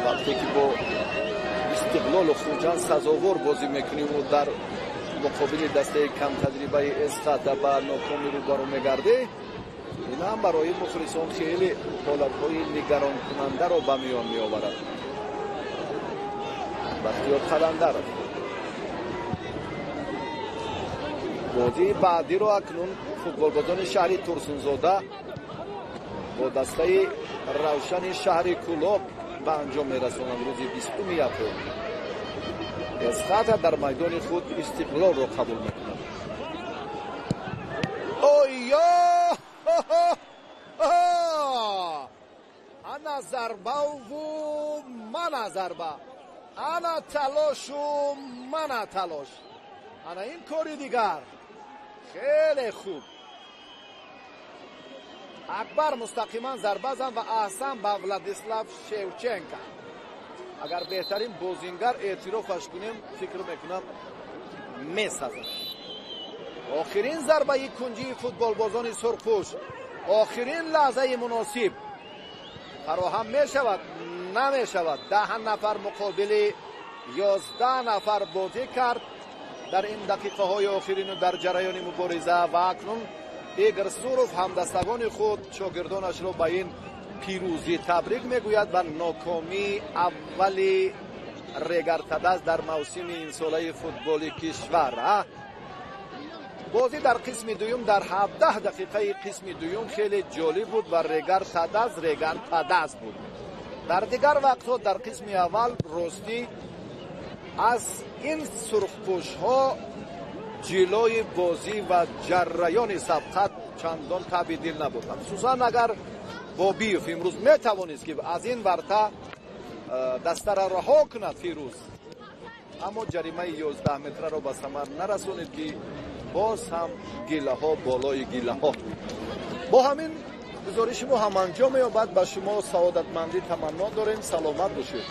وقتی که با استقلال و خوجند سزاوار بازی میکنیم و در مقابل دسته کم تجربه اسقاط به ناکامی روبرو میگرده، این هم برای مخلصان خیلی حالتهای نگران کننده را به میان میآورد. بختیار قلندرov بازی بعدی را اکنون فوتبالبازان شهری ترسونزاده با دسته روشن شهر کلاب به انجام میرسانند. روز 20 اپریل اسقاط در میدان خود استقلال را قبول میکنند. اویا انا ضربه و من ضربه، انا تلاش و من تلاش، انا این کاری دیگر. خیلی خوب اکبر مستقیما ضربه زد و احسن به ولادیسلاو شevchenko. اگر بهترین بازیگر اعترافش کنیم فکر میکنم میسازد. آخرین ضربه کنجی فوتبال بازان سرخپوش، آخرین لحظه مناسب فراهم میشود نمیشود. 10 نفر مقابل 11 نفر بازی کرد در این دقیقه های آخرین در جریان مبارزه و اکنون эгрсуров ҳамдастагони худ шогирдонашро ба ин пирӯзӣ табрик мегӯяд ба нокомии аввали регартадас дар мавсими имсолаи футболи кишвар. бозӣ дар қисми дуюм дар 17 дақиқаи қисми дуюм хеле ҷолиб буд ва регартадас буд. дар дигар вақтҳо дар қисми аввал ростӣ аз ин сурхпӯшҳо ҷилои бозӣ ва ҷарраёни сабқат чандон таби дил набуд. хусусан агар бобиев имрӯз метавонист ки аз ин варта дастара раҳо кунад фирӯз, аммо ҷаримаи 11 метраро ба самар нарасонид ки боз ҳам гилаҳо болои гилаҳо. бо ҳамин гузориши мо ҳам анҷом меёбад. ба шумо саодатмандӣ таманно дорем. саломат бошед.